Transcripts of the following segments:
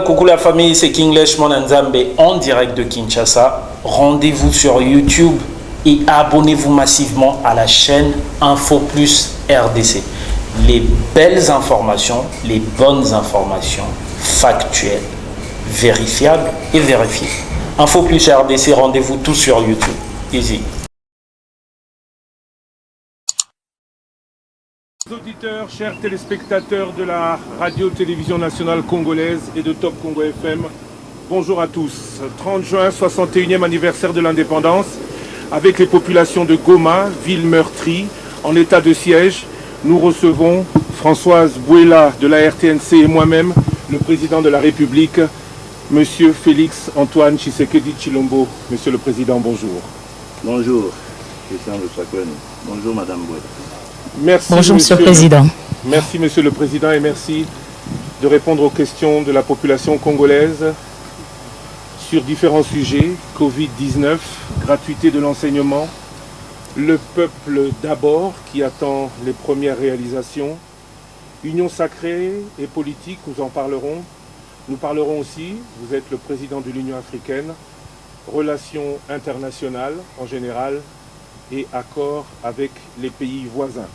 Coucou la famille, c'est Kinglish Monanzambe en direct de Kinshasa. Rendez-vous sur YouTube et abonnez-vous massivement à la chaîne Info Plus RDC. Les belles informations, les bonnes informations factuelles, vérifiables et vérifiées. Info Plus RDC, rendez-vous tous sur YouTube. Easy. Auditeurs, chers téléspectateurs de la radio-télévision nationale congolaise et de Top Congo FM, bonjour à tous. 30 juin, 61e anniversaire de l'indépendance, avec les populations de Goma, ville meurtrie, en état de siège, nous recevons Françoise Bouela de la RTNC et moi-même, le président de la République, Monsieur Félix Antoine Tshisekedi Tshilombo. Monsieur le Président, bonjour. Bonjour, Christian de Sakwen. Bonjour, Madame Bouela. Merci, bonjour, Monsieur le Président. Merci, Monsieur le Président, et merci de répondre aux questions de la population congolaise sur différents sujets. Covid-19, gratuité de l'enseignement, le peuple d'abord qui attend les premières réalisations, union sacrée et politique, nous en parlerons. Nous parlerons aussi, vous êtes le Président de l'Union africaine, relations internationales en général et accords avec les pays voisins.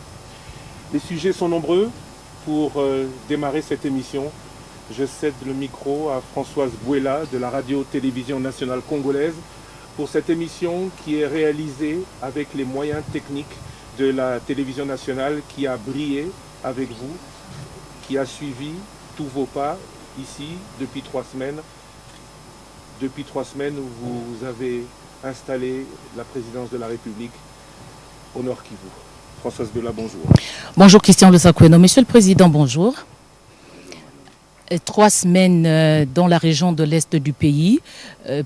Les sujets sont nombreux. Pour démarrer cette émission, je cède le micro à Françoise Bouela de la radio-télévision nationale congolaise pour cette émission qui est réalisée avec les moyens techniques de la télévision nationale qui a brillé avec vous, qui a suivi tous vos pas ici depuis 3 semaines. Depuis 3 semaines, vous avez installé la présidence de la République au Nord Kivu. Françoise Bouela, bonjour. Bonjour Christian de Sakweno. Monsieur le Président, bonjour. 3 semaines dans la région de l'Est du pays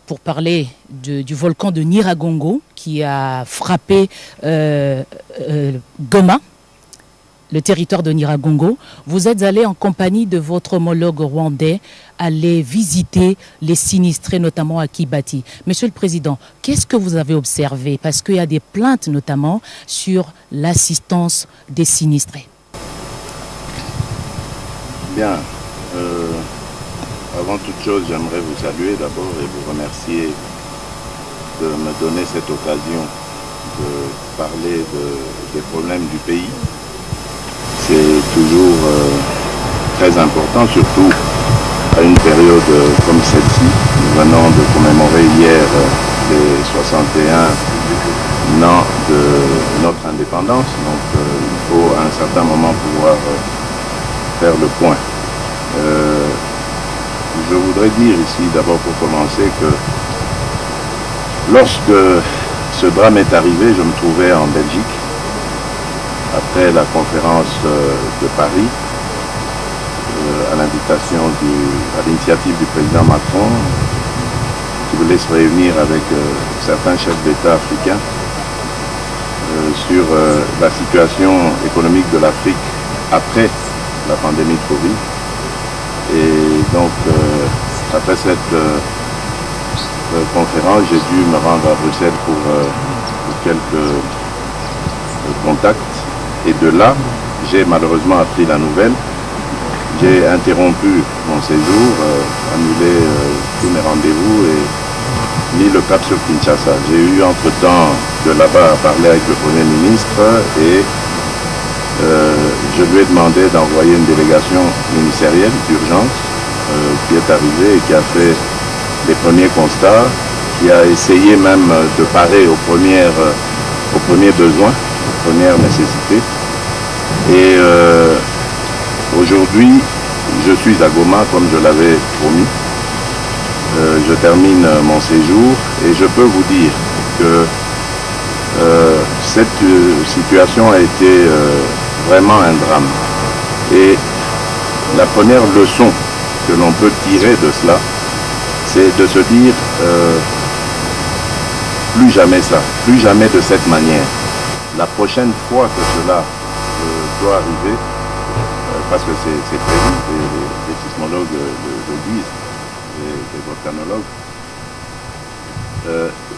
pour parler du volcan de Nyiragongo qui a frappé Goma, le territoire de Nyiragongo. Vous êtes allé en compagnie de votre homologue rwandais aller visiter les sinistrés, notamment à Kibati. Monsieur le Président, qu'est-ce que vous avez observé? Parce qu'il y a des plaintes notamment sur l'assistance des sinistrés. Bien. Avant toute chose, j'aimerais vous saluer d'abord et vous remercier de me donner cette occasion de parler des problèmes du pays. C'est toujours très important, surtout à une période comme celle-ci. Nous venons de commémorer hier les 61 ans de notre indépendance, donc il faut à un certain moment pouvoir faire le point. Je voudrais dire ici d'abord pour commencer que lorsque ce drame est arrivé, je me trouvais en Belgique après la conférence de Paris à l'initiative du président Macron qui voulait se réunir avec certains chefs d'État africains sur la situation économique de l'Afrique après la pandémie de Covid. Et donc, après cette conférence, j'ai dû me rendre à Bruxelles pour quelques contacts. Et de là, j'ai malheureusement appris la nouvelle. J'ai interrompu mon séjour, annulé tous mes rendez-vous et mis le cap sur Kinshasa. J'ai eu entre-temps de là-bas à parler avec le Premier ministre et je lui ai demandé d'envoyer une délégation ministérielle d'urgence qui est arrivée et qui a fait les premiers constats, qui a essayé même de parer aux premiers besoins, aux premières nécessités. Et aujourd'hui, je suis à Goma comme je l'avais promis. Je termine mon séjour et je peux vous dire que cette situation a été vraiment un drame. Et la première leçon que l'on peut tirer de cela, c'est de se dire plus jamais ça, plus jamais de cette manière. La prochaine fois que cela doit arriver, parce que c'est prévu, les sismologues le disent, les volcanologues,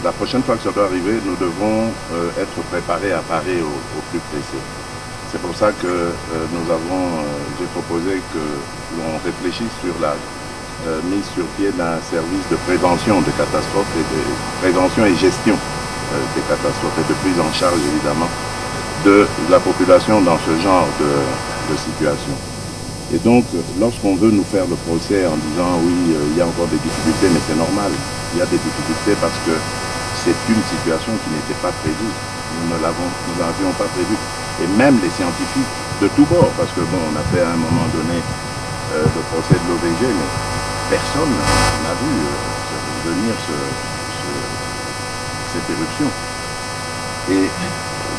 la prochaine fois que ça doit arriver, nous devons être préparés à parer au plus pressé. C'est pour ça que j'ai proposé que l'on réfléchisse sur la mise sur pied d'un service de prévention des catastrophes et de prévention et gestion des catastrophes et de prise en charge évidemment de la population dans ce genre de situation. Et donc, lorsqu'on veut nous faire le procès en disant oui, il y a encore des difficultés, mais c'est normal, il y a des difficultés parce que c'est une situation qui n'était pas prévue. Nous n'avions pas prévu. Et même les scientifiques de tous bords, parce que bon, on a fait à un moment donné le procès de l'OVG, mais personne n'a vu venir cette éruption. Et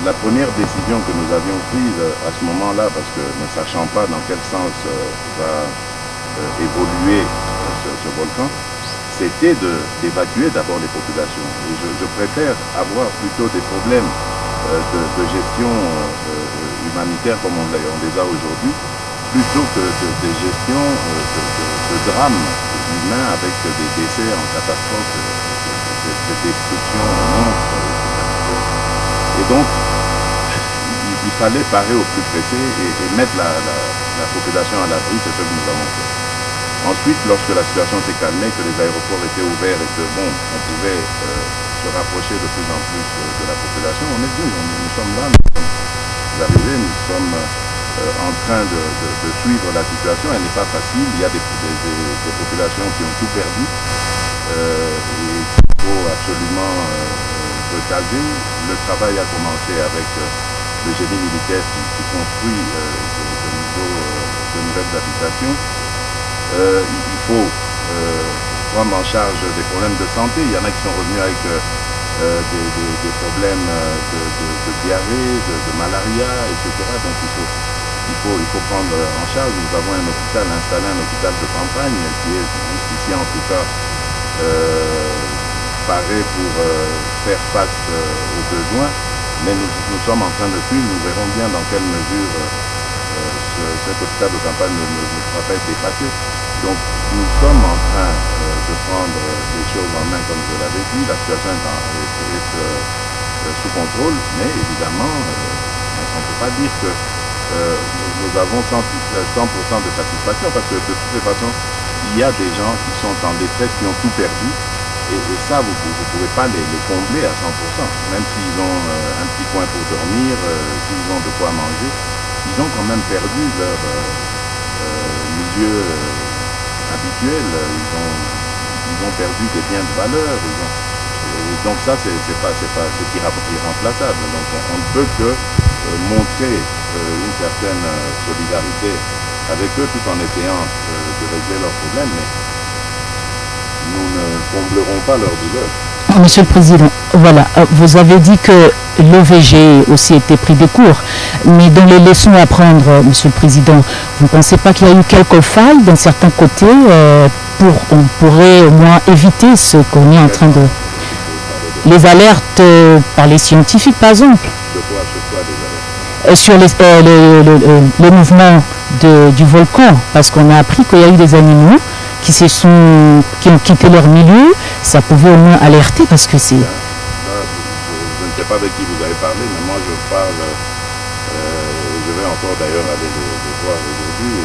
la première décision que nous avions prise à ce moment-là, parce que ne sachant pas dans quel sens va évoluer ce volcan, c'était d'évacuer d'abord les populations. Et je préfère avoir plutôt des problèmes de gestion humanitaire comme on les a aujourd'hui, plutôt que des gestions de drames humains avec des décès en catastrophe, des destructions monstres. Et donc, il fallait parer au plus pressé et mettre la population à l'abri, c'est ce que nous avons fait. Ensuite, lorsque la situation s'est calmée, que les aéroports étaient ouverts et que bon, on pouvait se rapprocher de plus en plus de la population, on est venu, nous sommes là, nous sommes arrivés, nous sommes en train de suivre la situation. Elle n'est pas facile, il y a des populations qui ont tout perdu et qu'il faut absolument recaser. Le travail a commencé avec le génie militaire qui construit de nouvelles habitations. Il faut prendre en charge des problèmes de santé. Il y en a qui sont revenus avec des problèmes de diarrhée, de malaria, etc. Donc il faut prendre en charge. Nous avons un hôpital installé, un hôpital de campagne qui est jusqu'ici en tout cas paré pour faire face aux besoins. Mais nous sommes en train de suivre, nous verrons bien dans quelle mesure cet hôpital de campagne ne pourra pas être dépassé. Donc nous sommes en train de prendre les choses en main comme je l'avais dit. La situation est sous contrôle, mais évidemment on ne peut pas dire que nous avons 100% de satisfaction parce que de toutes les façons il y a des gens qui sont en détresse, qui ont tout perdu et ça vous ne pouvez pas les combler à 100%, même s'ils ont un petit coin pour dormir, s'ils ont de quoi manger, ils ont quand même perdu leur milieu habituel, ils ont perdu des biens de valeur, donc ça c'est irremplaçable. Donc on ne peut que montrer une certaine solidarité avec eux tout en essayant de régler leurs problèmes, mais nous ne comblerons pas leur douleur. Monsieur le Président, voilà, vous avez dit que l'OVG aussi était pris de court, mais dans les leçons à prendre, Monsieur le Président, vous ne pensez pas qu'il y a eu quelques failles d'un certain côté on pourrait au moins éviter ce qu'on est en train de... Les alertes par les scientifiques, par exemple. De quoi des alertes sur le mouvement du volcan, parce qu'on a appris qu'il y a eu des animaux qui ont quitté leur milieu. Ça pouvait au moins alerter parce que c'est... Je ne sais pas avec qui vous avez parlé, mais moi je parle, je vais encore d'ailleurs aller le voir aujourd'hui, le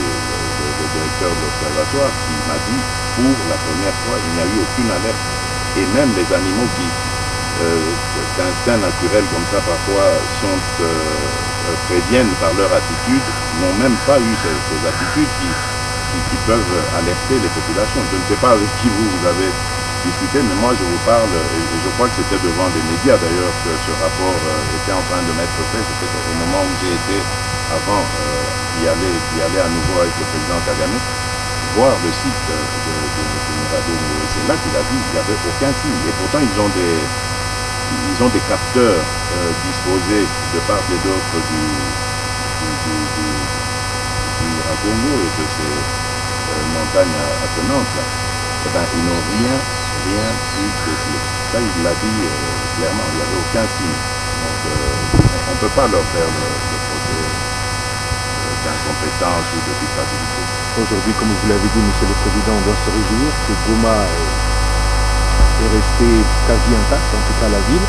directeur de l'observatoire qui m'a dit, pour la première fois, il n'y a eu aucune alerte. Et même les animaux qui, d'instinct naturel comme ça parfois, préviennent par leur attitude, n'ont même pas eu ces attitudes qui peuvent alerter les populations. Je ne sais pas avec qui vous avez discuté, mais moi je vous parle, et je crois que c'était devant les médias d'ailleurs que ce rapport était en train de m'être fait. C'était au moment où j'ai été, avant d'y aller à nouveau avec le président Kagame, voir le site de Nyiragongo. Et c'est là qu'il a vu qu'il n'y avait aucun signe. Et pourtant ils ont des capteurs disposés de part et d'autre du Nyiragongo et de ces montagnes attenantes là. Eh ben, ils n'ont rien pu déceler. Ça, il l'a dit clairement, il n'y avait aucun signe. Donc, on ne peut pas leur faire le procès d'incompétence ou de culpabilité. Aujourd'hui, comme vous l'avez dit, Monsieur le Président, on doit se réjouir que Goma est resté quasi intact, en tout cas la ville.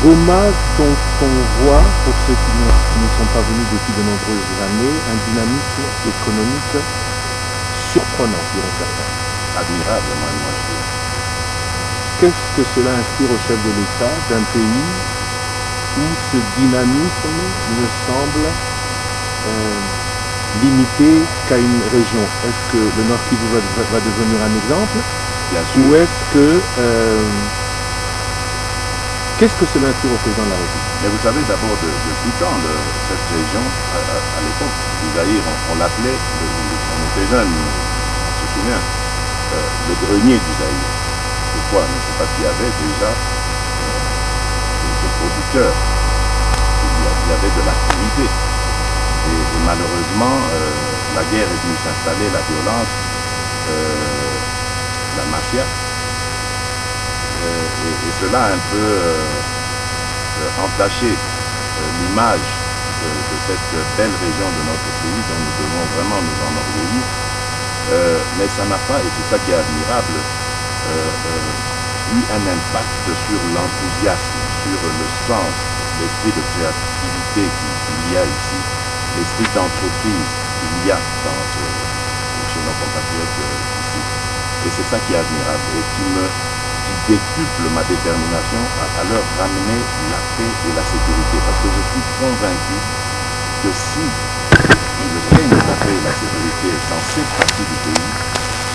Goma, dont on voit, pour ceux qui ne sont pas venus depuis de nombreuses années, un dynamisme économique surprenant. surprenant, diront certains. Admirable, moi je dirais. Qu'est-ce que cela inspire au chef de l'État d'un pays où ce dynamisme ne semble limité qu'à une région? Est-ce que le Nord Kivu va devenir un exemple? Bien sûr. Ou est-ce que... qu'est-ce que cela inspire au président de la République? Mais vous savez, d'abord, de tout temps, cette région, à l'époque du Zaïre, on l'appelait, on était jeunes, on se souvient, le grenier du Zaïre. Pourquoi? Mais c'est parce qu'il y avait déjà des producteurs, il y avait de l'activité. Et malheureusement, la guerre est venue s'installer, la violence, la mafia, et cela a un peu entaché l'image de cette belle région de notre pays dont nous devons vraiment nous enorgueillir. Mais ça n'a pas, et c'est ça qui est admirable, eu un impact sur l'enthousiasme, sur le sens, l'esprit de créativité qu'il y a ici, l'esprit d'entreprise qu'il y a chez nos compatriotes ici. Et c'est ça qui est admirable et qui décuple ma détermination à leur ramener la paix et la sécurité. Parce que je suis convaincu que si il règne la paix et la sécurité dans cette partie du pays,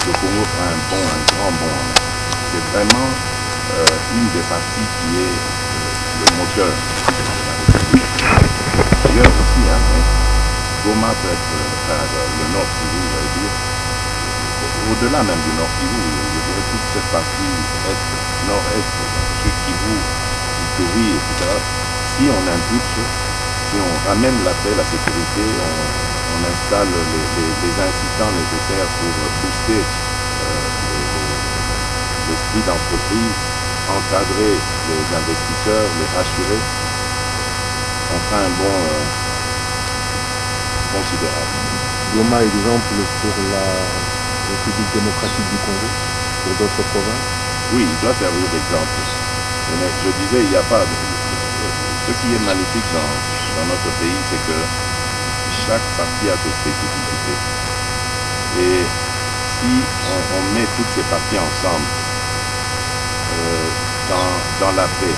le Congo fera un grand bond en avant. C'est vraiment une des parties qui est le moteur de la République. D'ailleurs aussi, mais Goma peut être le Nord Kivu, j'allais dire, au-delà même du Nord Kivu, je dirais toute cette partie est, nord-est, sud Kivu, Ituri, etc. Si on impulse, si on ramène la paix, la sécurité, on installe les incitants nécessaires pour booster l'esprit d'entreprise, encadrer les investisseurs, les rassurer, on fera un bond considérable. Goma, exemple pour la République démocratique du Congo, pour d'autres provinces? Oui, il doit servir d'exemple. Mais je disais, il n'y a pas... Ce qui est magnifique dans notre pays, c'est que chaque partie a ses spécificités. Et si on met toutes ces parties ensemble, dans la paix,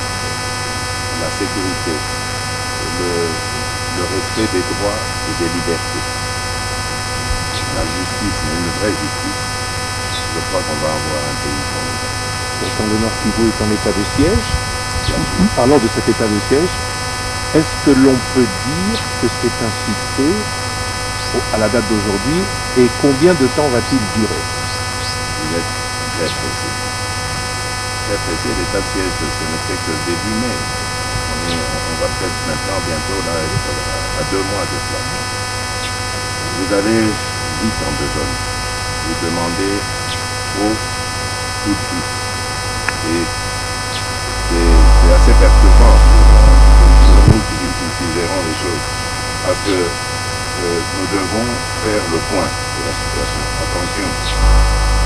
la sécurité, le respect des droits et des libertés, la justice, mais une vraie justice, je crois qu'on va avoir un pays formidable. Pourtant, le Nord Kivu est en état de siège. Parlons de cet état de siège. Est-ce que l'on peut dire que c'est un succès à la date d'aujourd'hui et combien de temps va-t-il durer? Vous êtes très pressé. Très pressé, l'état de siège, ce ne fait que début mai. On va peut-être maintenant, bientôt, là, être à 2 mois de cela. Vous allez vite en besogne. Vous demandez trop tout de suite. Et c'est assez perturbant pour nous qui gérons les choses. Parce que nous devons faire le point de la situation. Attention,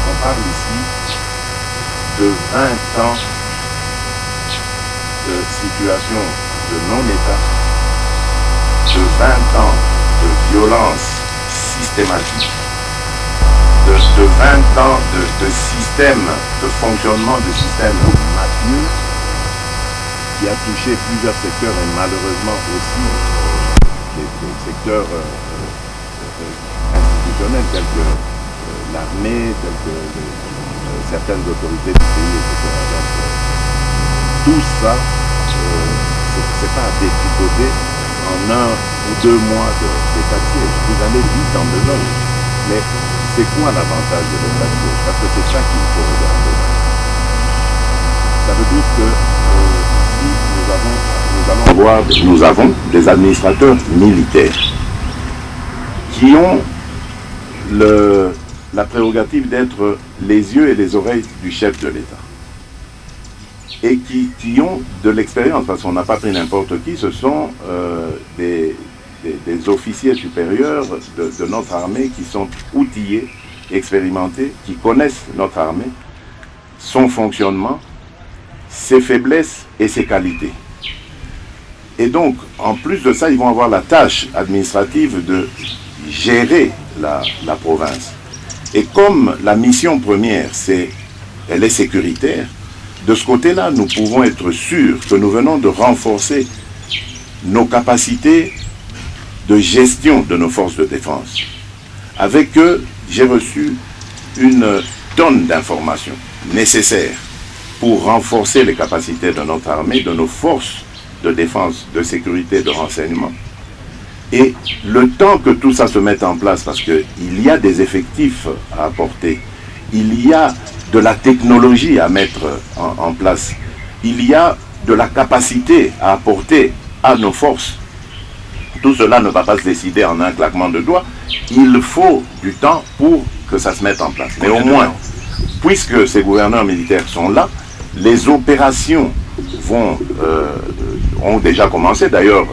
on parle ici de 20 ans de situation de non-État, de 20 ans de violence systématique, de 20 ans de système, de fonctionnement de système mafieux qui a touché plusieurs secteurs et malheureusement aussi les secteurs institutionnels tels que l'armée, tels que certaines autorités du pays, etc. Donc, tout ça, c'est pas à détricoter en 1 ou 2 mois d'état de siège. Vous allez vite en besogne. Mais c'est quoi l'avantage de l'état de siège? Parce que c'est ça qu'il faut regarder. Ça veut dire que si nous avons des administrateurs militaires qui ont la prérogative d'être les yeux et les oreilles du chef de l'État. Et qui ont de l'expérience, parce qu'on n'a pas pris n'importe qui, ce sont des officiers supérieurs de notre armée qui sont outillés, expérimentés, qui connaissent notre armée, son fonctionnement, ses faiblesses et ses qualités. Et donc, en plus de ça, ils vont avoir la tâche administrative de gérer la province. Et comme la mission première, elle est sécuritaire, de ce côté-là, nous pouvons être sûrs que nous venons de renforcer nos capacités de gestion de nos forces de défense. Avec eux, j'ai reçu une tonne d'informations nécessaires pour renforcer les capacités de notre armée, de nos forces de défense, de sécurité, de renseignement. Et le temps que tout ça se mette en place, parce qu'il y a des effectifs à apporter, il y a de la technologie à mettre en place, il y a de la capacité à apporter à nos forces. Tout cela ne va pas se décider en un claquement de doigts. Il faut du temps pour que ça se mette en place. Mais au moins, puisque ces gouverneurs militaires sont là, les opérations ont déjà commencé, d'ailleurs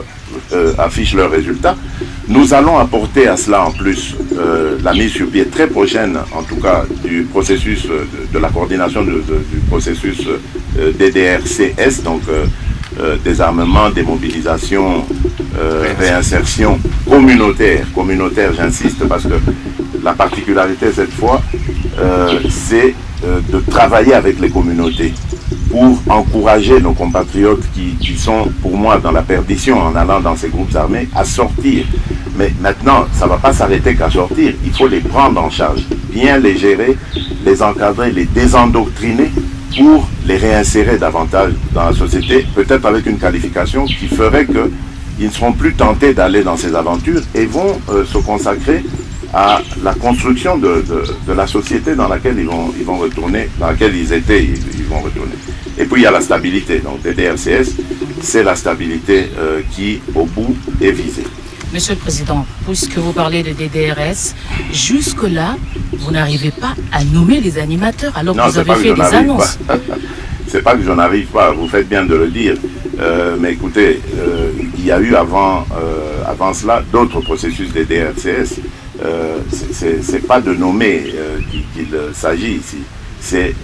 affichent leurs résultats. Nous allons apporter à cela en plus la mise sur pied très prochaine, en tout cas, du processus de la coordination du processus DDRCS, donc désarmement, démobilisation, réinsertion communautaire, j'insiste, parce que la particularité cette fois, c'est de travailler avec les communautés pour encourager nos compatriotes qui sont pour moi dans la perdition en allant dans ces groupes armés à sortir. Mais maintenant, ça ne va pas s'arrêter qu'à sortir, il faut les prendre en charge, bien les gérer, les encadrer, les désendoctriner pour les réinsérer davantage dans la société, peut-être avec une qualification qui ferait qu'ils ne seront plus tentés d'aller dans ces aventures et vont se consacrer à la construction de la société dans laquelle ils vont retourner, dans laquelle ils étaient, ils vont retourner. Et puis il y a la stabilité, donc DDRCS, c'est la stabilité qui, au bout, est visée. Monsieur le Président, puisque vous parlez de DDRS, jusque-là, vous n'arrivez pas à nommer les animateurs alors que vous avez fait des annonces. C'est pas que je n'arrive pas, vous faites bien de le dire. Mais écoutez, il y a eu avant cela d'autres processus DDRCS. C'est pas de nommer qu'il s'agit ici, c'est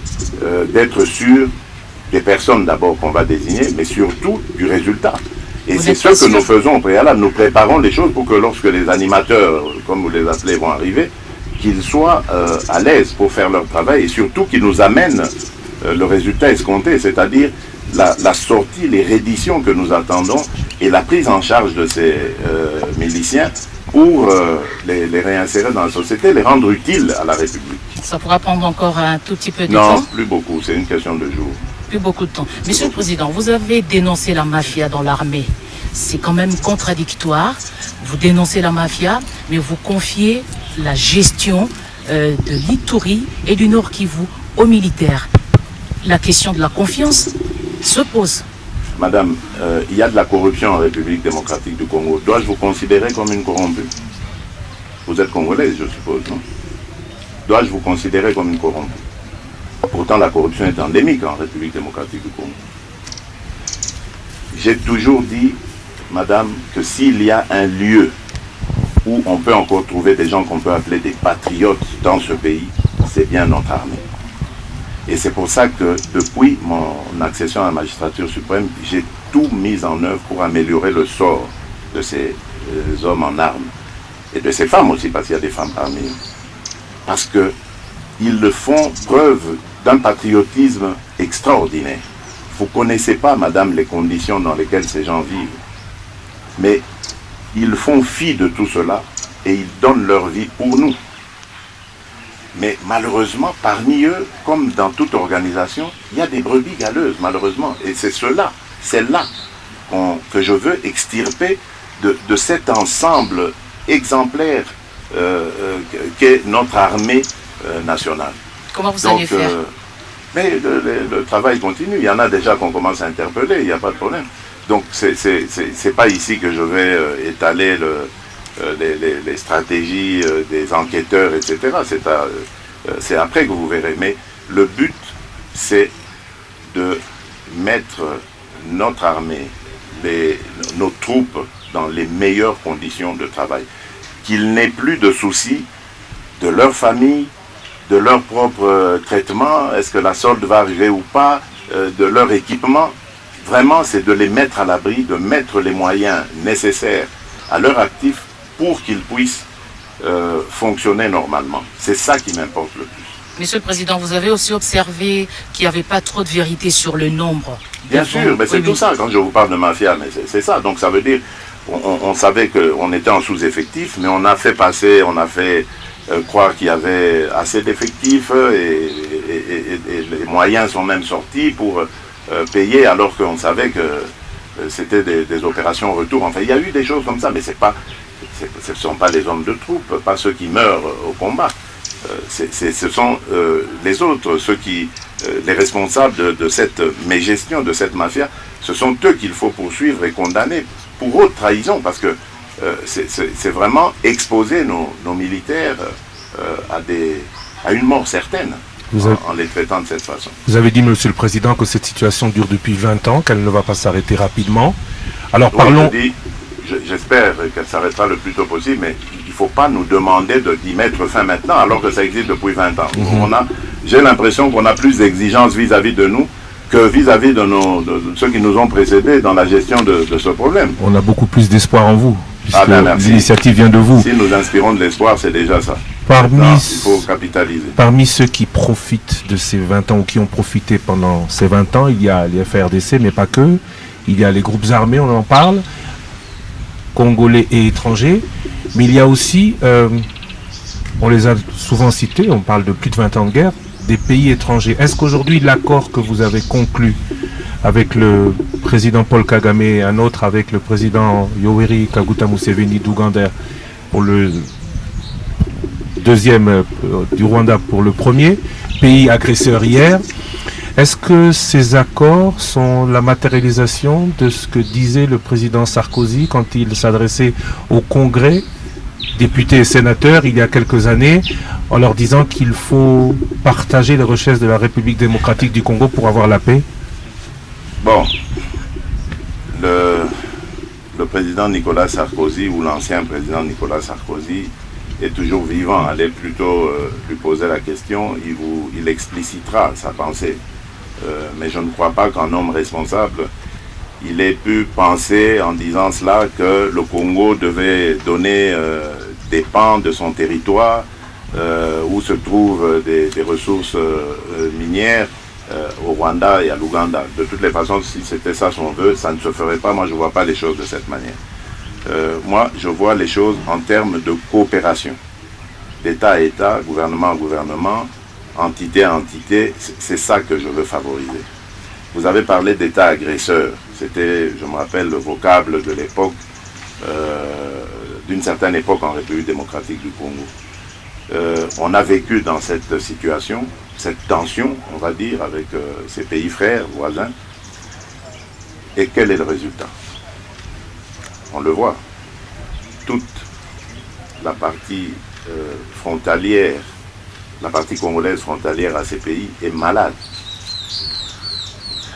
d'être sûr des personnes d'abord qu'on va désigner, mais surtout du résultat. Et c'est ce que nous faisons au préalable. Nous préparons les choses pour que lorsque les animateurs, comme vous les appelez, vont arriver, qu'ils soient à l'aise pour faire leur travail et surtout qu'ils nous amènent le résultat escompté, c'est-à-dire la sortie, les redditions que nous attendons et la prise en charge de ces miliciens pour les réinsérer dans la société, les rendre utiles à la République. Ça pourra prendre encore un tout petit peu de temps? Non, plus beaucoup, c'est une question de jours. Plus beaucoup de temps. Monsieur le Président, vous avez dénoncé la mafia dans l'armée. C'est quand même contradictoire. Vous dénoncez la mafia, mais vous confiez la gestion de l'Ituri et du Nord Kivu aux militaires. La question de la confiance se pose. Madame, il y a de la corruption en République démocratique du Congo. Dois-je vous considérer comme une corrompue? Vous êtes congolaise, je suppose, non? Dois-je vous considérer comme une corrompue? Pourtant, la corruption est endémique en République démocratique du Congo. J'ai toujours dit, madame, que s'il y a un lieu où on peut encore trouver des gens qu'on peut appeler des patriotes dans ce pays, c'est bien notre armée. Et c'est pour ça que depuis mon accession à la magistrature suprême, j'ai tout mis en œuvre pour améliorer le sort de ces hommes en armes. Et de ces femmes aussi, parce qu'il y a des femmes parmi eux. Parce qu'ils le font preuve d'un patriotisme extraordinaire. Vous ne connaissez pas, madame, les conditions dans lesquelles ces gens vivent. Mais ils font fi de tout cela et ils donnent leur vie pour nous. Mais malheureusement, parmi eux, comme dans toute organisation, il y a des brebis galeuses, malheureusement. Et c'est cela, c'est là que je veux extirper de cet ensemble exemplaire qu'est notre armée nationale. Comment vous allez faire? Mais le travail continue. Il y en a déjà qu'on commence à interpeller, il n'y a pas de problème. Donc c'est pas ici que je vais étaler les stratégies des enquêteurs, etc. C'est après que vous verrez. Mais le but, c'est de mettre notre armée, nos troupes dans les meilleures conditions de travail. Qu'ils n'aient plus de soucis de leur famille, de leur propre traitement, est-ce que la solde va arriver ou pas, de leur équipement. Vraiment, c'est de les mettre à l'abri, de mettre les moyens nécessaires à leur actif pour qu'ils puissent fonctionner normalement. C'est ça qui m'importe le plus. Monsieur le Président, vous avez aussi observé qu'il n'y avait pas trop de vérité sur le nombre. Bien sûr, mais c'est tout ça. Quand je vous parle de mafia, mais c'est ça. Donc ça veut dire, on savait qu'on était en sous-effectif, mais on a fait passer, on a fait croire qu'il y avait assez d'effectifs et les moyens sont même sortis pour payer, alors qu'on savait que c'était des opérations retour. Enfin, il y a eu des choses comme ça, mais ce ne sont pas les hommes de troupe, pas ceux qui meurent au combat. Ce sont les autres, les responsables de cette mégestion, de cette mafia, ce sont eux qu'il faut poursuivre et condamner pour haute trahison, parce que c'est vraiment exposer nos militaires à une mort certaine en les traitant de cette façon. Vous avez dit, Monsieur le Président, que cette situation dure depuis 20 ans, qu'elle ne va pas s'arrêter rapidement. Alors oui, parlons... J'espère qu'elle s'arrêtera le plus tôt possible, mais il ne faut pas nous demander d'y mettre fin maintenant, alors que ça existe depuis 20 ans. J'ai l'impression qu'on a plus d'exigences vis-à-vis de nous que vis-à-vis de ceux qui nous ont précédés dans la gestion de ce problème. On a beaucoup plus d'espoir en vous, puisque l'initiative vient de vous. Si nous inspirons de l'espoir, c'est déjà ça. Il faut capitaliser. Parmi ceux qui profitent de ces 20 ans, ou qui ont profité pendant ces 20 ans, il y a les FARDC, mais pas que. Il y a les groupes armés, on en parle, congolais et étrangers, mais il y a aussi, on les a souvent cités, on parle de plus de 20 ans de guerre, des pays étrangers. Est-ce qu'aujourd'hui l'accord que vous avez conclu avec le président Paul Kagame et un autre avec le président Yoweri Kaguta Museveni d'Ouganda pour le deuxième, du Rwanda pour le premier, pays agresseur hier, est-ce que ces accords sont la matérialisation de ce que disait le président Sarkozy quand il s'adressait au Congrès, députés et sénateurs, il y a quelques années, en leur disant qu'il faut partager les richesses de la République démocratique du Congo pour avoir la paix? Bon, le président Nicolas Sarkozy, ou l'ancien président Nicolas Sarkozy, est toujours vivant. Allez plutôt lui poser la question, il explicitera sa pensée. Mais je ne crois pas qu'un homme responsable, il ait pu penser en disant cela que le Congo devait donner des pans de son territoire où se trouvent des ressources minières au Rwanda et à l'Ouganda. De toutes les façons, si c'était ça son vœu, ça ne se ferait pas. Moi, je ne vois pas les choses de cette manière. Moi, je vois les choses en termes de coopération. D'État à État, gouvernement à gouvernement, entité à entité, c'est ça que je veux favoriser. Vous avez parlé d'État agresseur. C'était, je me rappelle, le vocable de l'époque, d'une certaine époque en République démocratique du Congo. On a vécu dans cette situation, cette tension, on va dire, avec ces pays frères, voisins. Et quel est le résultat? On le voit. Toute la partie frontalière, la partie congolaise frontalière à ces pays est malade.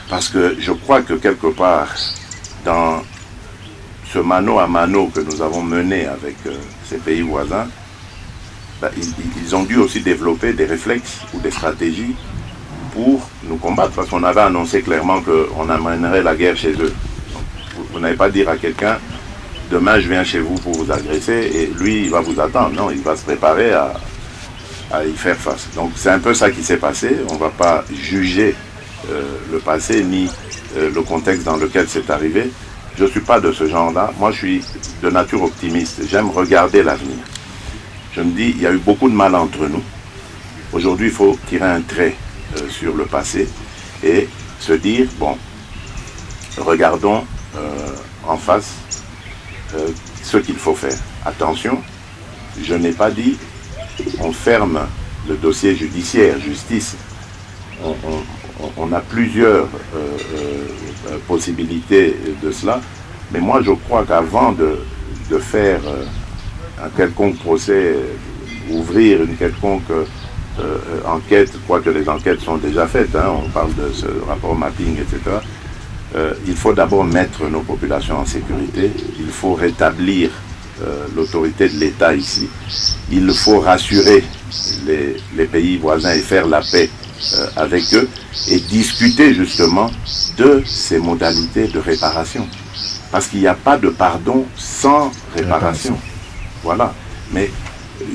Parce que je crois que quelque part, dans ce mano à mano que nous avons mené avec ces pays voisins, ils ont dû aussi développer des réflexes ou des stratégies pour nous combattre. Parce qu'on avait annoncé clairement qu'on amènerait la guerre chez eux. Donc, vous n'allez pas dire à quelqu'un, demain je viens chez vous pour vous agresser et lui il va vous attendre. Non, il va se préparer à y faire face. Donc c'est un peu ça qui s'est passé. On ne va pas juger le passé ni le contexte dans lequel c'est arrivé. Je ne suis pas de ce genre-là. Moi je suis de nature optimiste. J'aime regarder l'avenir. Je me dis, il y a eu beaucoup de mal entre nous. Aujourd'hui, il faut tirer un trait sur le passé et se dire, bon, regardons en face ce qu'il faut faire. Attention, je n'ai pas dit on ferme le dossier judiciaire, justice. On a plusieurs possibilités de cela, mais moi je crois qu'avant de faire un quelconque procès, ouvrir une quelconque enquête, quoique les enquêtes sont déjà faites, hein, on parle de ce rapport mapping, etc., il faut d'abord mettre nos populations en sécurité, il faut rétablir l'autorité de l'État ici, il faut rassurer les pays voisins et faire la paix avec eux et discuter justement de ces modalités de réparation. Parce qu'il n'y a pas de pardon sans réparation. Voilà. Mais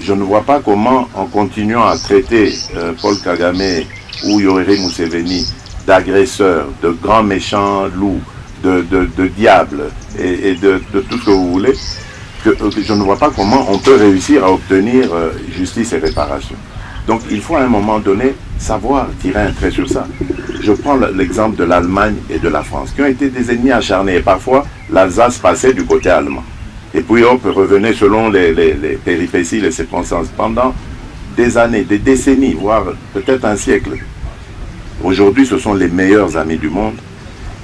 je ne vois pas comment, en continuant à traiter Paul Kagame ou Yoweri Museveni d'agresseurs, de grands méchants loups, de diables et de tout ce que vous voulez, que je ne vois pas comment on peut réussir à obtenir justice et réparation. Donc il faut à un moment donné savoir tirer un trait sur ça. Je prends l'exemple de l'Allemagne et de la France, qui ont été des ennemis acharnés. Et parfois, l'Alsace passait du côté allemand. Et puis hop, revenait selon les péripéties, les circonstances. Pendant des années, des décennies, voire peut-être un siècle. Aujourd'hui, ce sont les meilleurs amis du monde.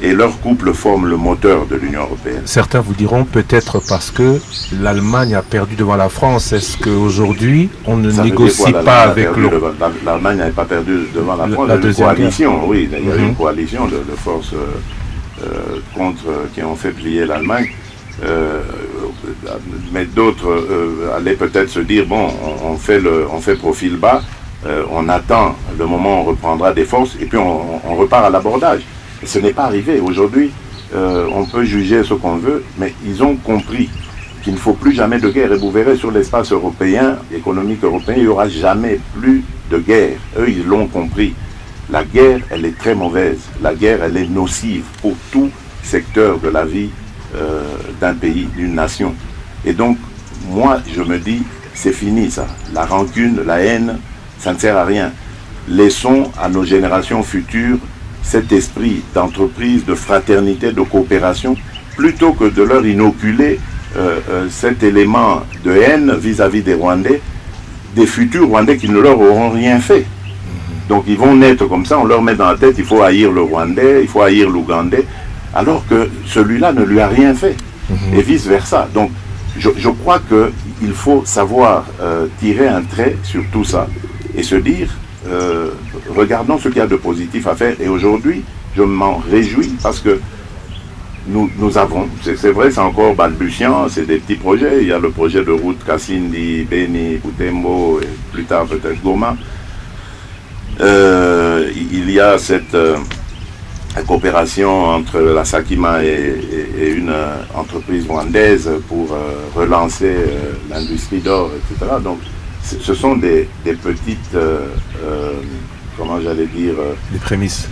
Et leur couple forme le moteur de l'Union européenne. Certains vous diront peut-être parce que l'Allemagne a perdu devant la France. Est-ce qu'aujourd'hui, on ne négocie pas avec l'Europe? L'Allemagne n'avait pas perdu devant la France. La deuxième coalition, guerre. oui. Il y a eu une coalition de forces qui ont fait plier l'Allemagne. Mais d'autres allaient peut-être se dire, bon, on fait profil bas, on attend le moment où on reprendra des forces et puis on repart à l'abordage. Ce n'est pas arrivé. Aujourd'hui, on peut juger ce qu'on veut, mais ils ont compris qu'il ne faut plus jamais de guerre. Et vous verrez sur l'espace européen, économique européen, il n'y aura jamais plus de guerre. Eux, ils l'ont compris. La guerre, elle est très mauvaise. La guerre, elle est nocive pour tout secteur de la vie d'un pays, d'une nation. Et donc, moi, je me dis, c'est fini ça. La rancune, la haine, ça ne sert à rien. Laissons à nos générations futures cet esprit d'entreprise, de fraternité, de coopération, plutôt que de leur inoculer cet élément de haine vis-à-vis des Rwandais, des futurs Rwandais qui ne leur auront rien fait. Donc ils vont naître comme ça, on leur met dans la tête, il faut haïr le Rwandais, il faut haïr l'Ougandais, alors que celui-là ne lui a rien fait, et vice-versa. Donc je crois qu'il faut savoir tirer un trait sur tout ça, et se dire, regardons ce qu'il y a de positif à faire. Et aujourd'hui, je m'en réjouis parce que nous avons, c'est vrai, c'est encore balbutiant, c'est des petits projets. Il y a le projet de route Kasindi, Beni, Butembo, et plus tard peut-être Goma. Il y a cette coopération entre la Sakima et une entreprise rwandaise pour relancer l'industrie d'or, etc. Donc, ce sont des petites, comment j'allais dire, les prémices,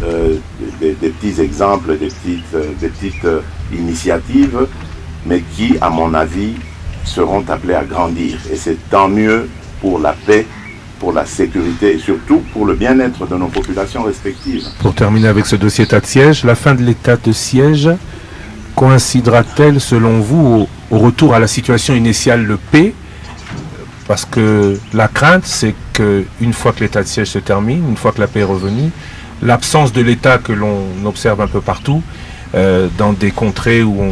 des petits exemples, des petites initiatives, mais qui, à mon avis, seront appelées à grandir. Et c'est tant mieux pour la paix, pour la sécurité et surtout pour le bien-être de nos populations respectives. Pour terminer avec ce dossier état de siège, la fin de l'état de siège coïncidera-t-elle, selon vous, au retour à la situation initiale de paix? Parce que la crainte, c'est qu'une fois que l'état de siège se termine, une fois que la paix est revenue, l'absence de l'état que l'on observe un peu partout, dans des contrées où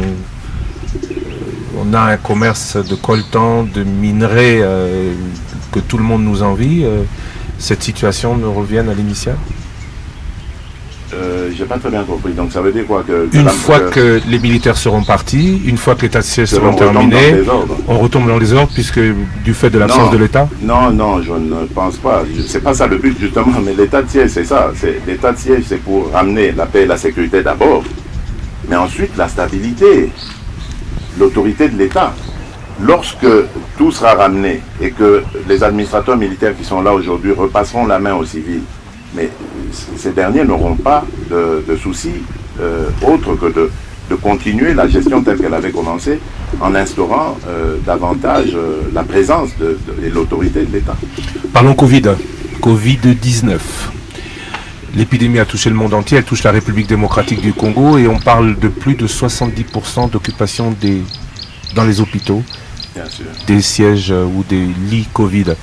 on a un commerce de coltan, de minerais que tout le monde nous envie, cette situation ne revienne à l'initiale? J'ai pas très bien compris. Donc ça veut dire quoi une fois que les militaires seront partis, une fois que l'état de siège sera terminé, on retombe dans les ordres puisque du fait de l'absence de l'État? Non, je ne pense pas. C'est pas ça le but justement, mais l'état de siège, c'est ça. L'état de siège, c'est pour ramener la paix et la sécurité d'abord, mais ensuite la stabilité, l'autorité de l'État. Lorsque tout sera ramené et que les administrateurs militaires qui sont là aujourd'hui repasseront la main aux civils, mais ces derniers n'auront pas de soucis autres que de continuer la gestion telle qu'elle avait commencé en instaurant davantage la présence et l'autorité de l'État. Parlons Covid-19. L'épidémie a touché le monde entier, elle touche la République démocratique du Congo et on parle de plus de 70% d'occupation dans les hôpitaux, des sièges ou des lits Covid.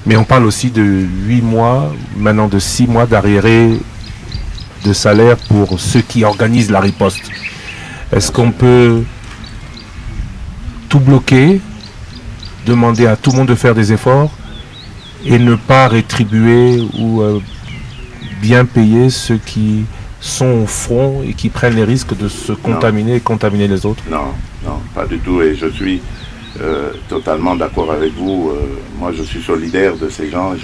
Mais on parle aussi de 8 mois, maintenant de 6 mois d'arriérés de salaire pour ceux qui organisent la riposte. Est-ce qu'on peut tout bloquer, demander à tout le monde de faire des efforts et ne pas rétribuer ou bien payer ceux qui sont au front et qui prennent les risques de se contaminer et contaminer les autres? Non, pas du tout. Et je suis totalement d'accord avec vous. Moi, je suis solidaire de ces gens.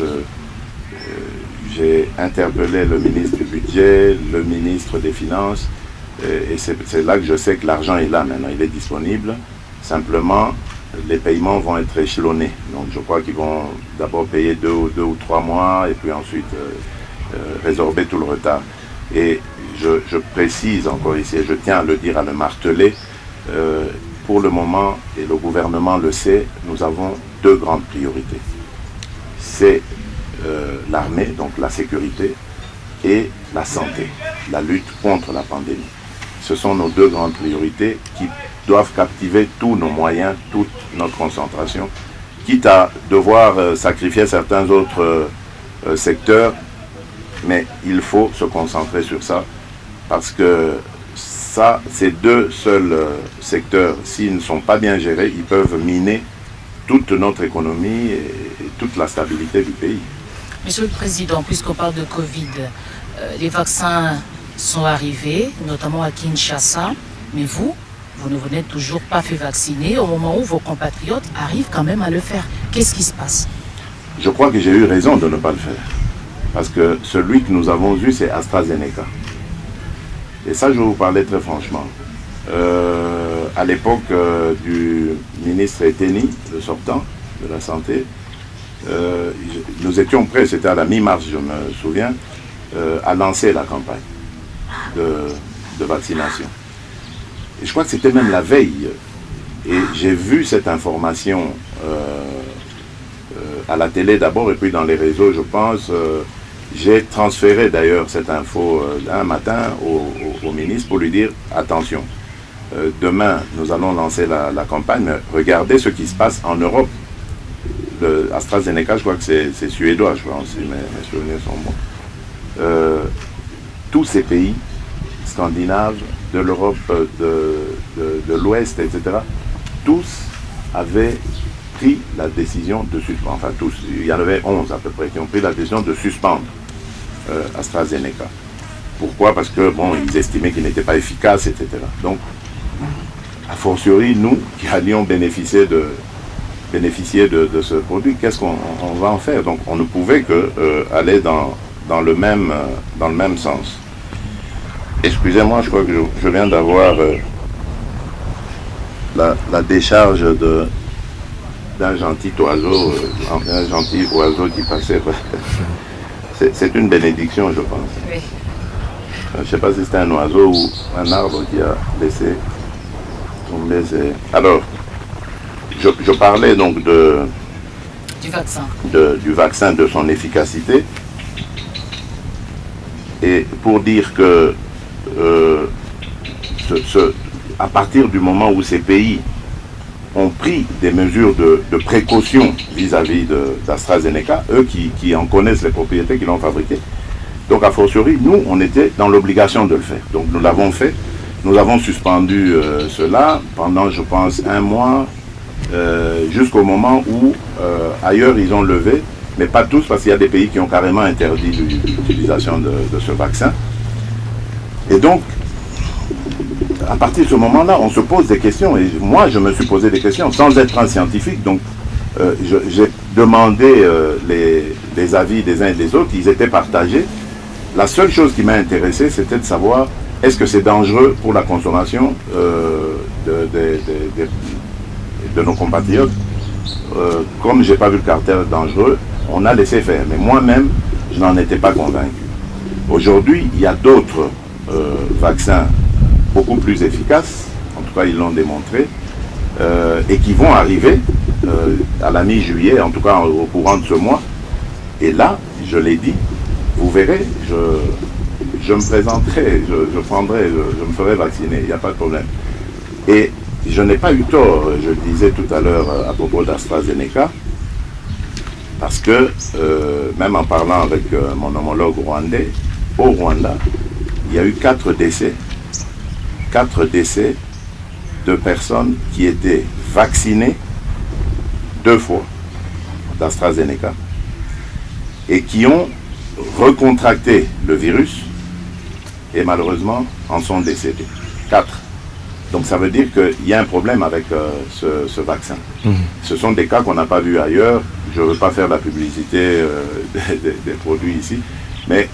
J'ai interpellé le ministre du Budget, le ministre des Finances, et c'est là que je sais que l'argent est là maintenant, il est disponible. Simplement, les paiements vont être échelonnés. Donc je crois qu'ils vont d'abord payer 2 ou 3 mois et puis ensuite résorber tout le retard. Et je précise encore ici, et je tiens à le dire, à le marteler, pour le moment, et le gouvernement le sait, nous avons 2 grandes priorités. C'est l'armée, donc la sécurité, et la santé, la lutte contre la pandémie. Ce sont nos 2 grandes priorités qui doivent captiver tous nos moyens, toute notre concentration, quitte à devoir sacrifier certains autres secteurs, mais il faut se concentrer sur ça, parce que ça, ces 2 seuls secteurs, s'ils ne sont pas bien gérés, ils peuvent miner toute notre économie et toute la stabilité du pays. Monsieur le Président, puisqu'on parle de Covid, les vaccins sont arrivés, notamment à Kinshasa, mais vous ne venez toujours pas fait vacciner au moment où vos compatriotes arrivent quand même à le faire. Qu'est-ce qui se passe? Je crois que j'ai eu raison de ne pas le faire. Parce que celui que nous avons eu, c'est AstraZeneca. Et ça, je vais vous parler très franchement. À l'époque du ministre Eteni, le sortant de la Santé, nous étions prêts, c'était à la mi-mars, je me souviens, à lancer la campagne de vaccination. Et je crois que c'était même la veille. Et j'ai vu cette information à la télé d'abord et puis dans les réseaux, je pense. J'ai transféré d'ailleurs cette info un matin au ministre pour lui dire attention, demain nous allons lancer la campagne, mais regardez ce qui se passe en Europe. AstraZeneca, je crois que c'est suédois, je pense, si mes souvenirs sont bons. Tous ces pays scandinaves, de l'Europe de l'Ouest, etc., tous avaient pris la décision de suspendre, enfin tous, il y en avait 11 à peu près qui ont pris la décision de suspendre AstraZeneca. Pourquoi? Parce que, bon, ils estimaient qu'il n'était pas efficace, etc. Donc, a fortiori, nous qui allions bénéficier de ce produit, qu'est-ce qu'on va en faire? Donc, on ne pouvait que aller dans le même sens. Excusez-moi, je crois que je viens d'avoir la décharge d'un gentil oiseau, qui passait. C'est une bénédiction, je pense. Oui. Je ne sais pas si c'était un oiseau ou un arbre qui a laissé tomber. Alors, je parlais donc Du vaccin. Du vaccin, de son efficacité. Et pour dire que à partir du moment où ces pays ont pris des mesures de précaution vis-à-vis d'AstraZeneca, eux qui en connaissent les propriétés, qui l'ont fabriqué. Donc, a fortiori, nous, on était dans l'obligation de le faire. Donc, nous l'avons fait. Nous avons suspendu cela pendant, je pense, 1 mois, jusqu'au moment où, ailleurs, ils ont levé, mais pas tous, parce qu'il y a des pays qui ont carrément interdit l'utilisation de ce vaccin. Et donc, à partir de ce moment-là, on se pose des questions, et moi, je me suis posé des questions, sans être un scientifique. Donc, j'ai demandé les avis des uns et des autres, ils étaient partagés. La seule chose qui m'a intéressé, c'était de savoir, est-ce que c'est dangereux pour la consommation de nos compatriotes? Comme je n'ai pas vu le caractère dangereux, on a laissé faire. Mais moi-même, je n'en étais pas convaincu. Aujourd'hui, il y a d'autres vaccins beaucoup plus efficaces, en tout cas ils l'ont démontré, et qui vont arriver à la mi-juillet, en tout cas au courant de ce mois. Et là, je l'ai dit, vous verrez, je me présenterai, je me ferai vacciner, il n'y a pas de problème. Et je n'ai pas eu tort, je le disais tout à l'heure à propos d'AstraZeneca, parce que même en parlant avec mon homologue rwandais, au Rwanda, il y a eu 4 décès de personnes qui étaient vaccinées 2 fois d'AstraZeneca et qui ont recontracté le virus et malheureusement en sont décédés. 4. Donc ça veut dire qu'il y a un problème avec ce vaccin. Ce sont des cas qu'on n'a pas vus ailleurs. Je ne veux pas faire la publicité des produits ici, mais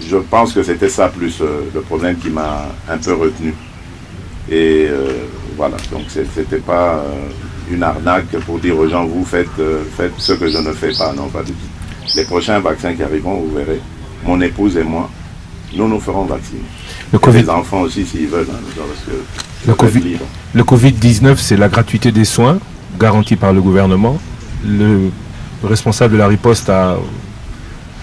je pense que c'était ça plus le problème qui m'a un peu retenu. Et voilà, donc c'était pas une arnaque pour dire aux gens, vous faites ce que je ne fais pas. Non, pas du tout. Les prochains vaccins qui arriveront, vous verrez, mon épouse et moi, nous ferons vacciner. Les enfants aussi, s'ils veulent, parce que le Covid-19, c'est la gratuité des soins garantie par le gouvernement. Le responsable de la riposte a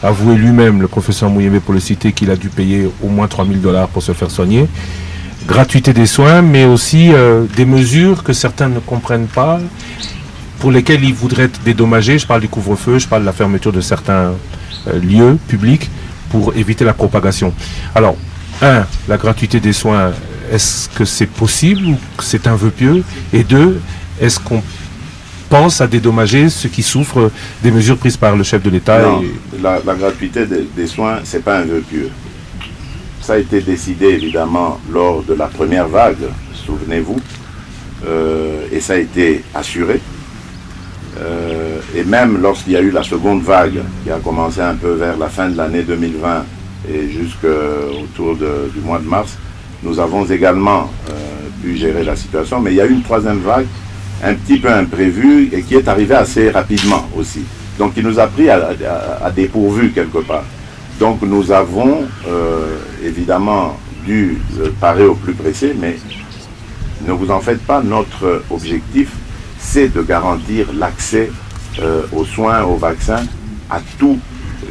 avoué lui-même, le professeur Mouyembe pour le citer, qu'il a dû payer au moins $3000 pour se faire soigner. Gratuité des soins, mais aussi des mesures que certains ne comprennent pas, pour lesquelles ils voudraient être dédommagés. Je parle du couvre-feu, je parle de la fermeture de certains lieux publics pour éviter la propagation. Alors, la gratuité des soins, est-ce que c'est possible ou que c'est un vœu pieux? Et 2, est-ce qu'on pense à dédommager ceux qui souffrent des mesures prises par le chef de l'État? Non, la gratuité des soins, ce n'est pas un vœu pieux. Ça a été décidé évidemment lors de la première vague, souvenez-vous, et ça a été assuré. Et même lorsqu'il y a eu la seconde vague, qui a commencé un peu vers la fin de l'année 2020 et jusqu'autour du mois de mars, nous avons également pu gérer la situation. Mais il y a eu une troisième vague, un petit peu imprévue, et qui est arrivée assez rapidement aussi. Donc il nous a pris à dépourvu quelque part. Donc nous avons évidemment dû parer au plus pressé, mais ne vous en faites pas, notre objectif, c'est de garantir l'accès aux soins, aux vaccins à tout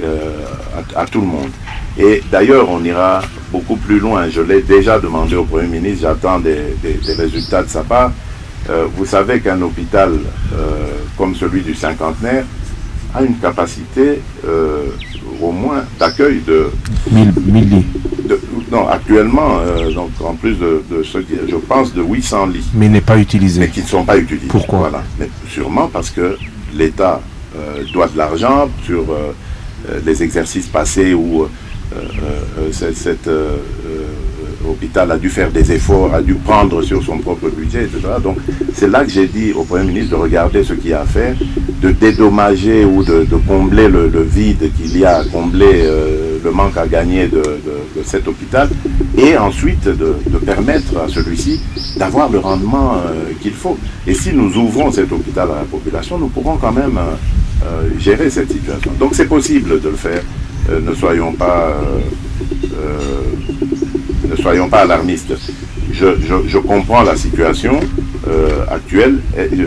le monde. Et d'ailleurs, on ira beaucoup plus loin. Je l'ai déjà demandé au Premier ministre, j'attends des résultats de sa part. Vous savez qu'un hôpital comme celui du Cinquantenaire a une capacité au moins d'accueil de 1000 lits. Non, actuellement, donc en plus de ce qui, je pense, de 800 lits. Mais n'est pas utilisé. Mais qui ne sont pas utilisés. Pourquoi? Voilà. Mais sûrement parce que l'État doit de l'argent sur les exercices passés où cet hôpital a dû faire des efforts, a dû prendre sur son propre budget, etc. Donc c'est là que j'ai dit au Premier ministre de regarder ce qu'il y a à faire, de dédommager ou de combler le vide qu'il y a à combler, le manque à gagner de cet hôpital, et ensuite de permettre à celui-ci d'avoir le rendement qu'il faut. Et si nous ouvrons cet hôpital à la population, nous pourrons quand même gérer cette situation. Donc c'est possible de le faire. Ne soyons pas alarmistes. Je comprends la situation actuelle.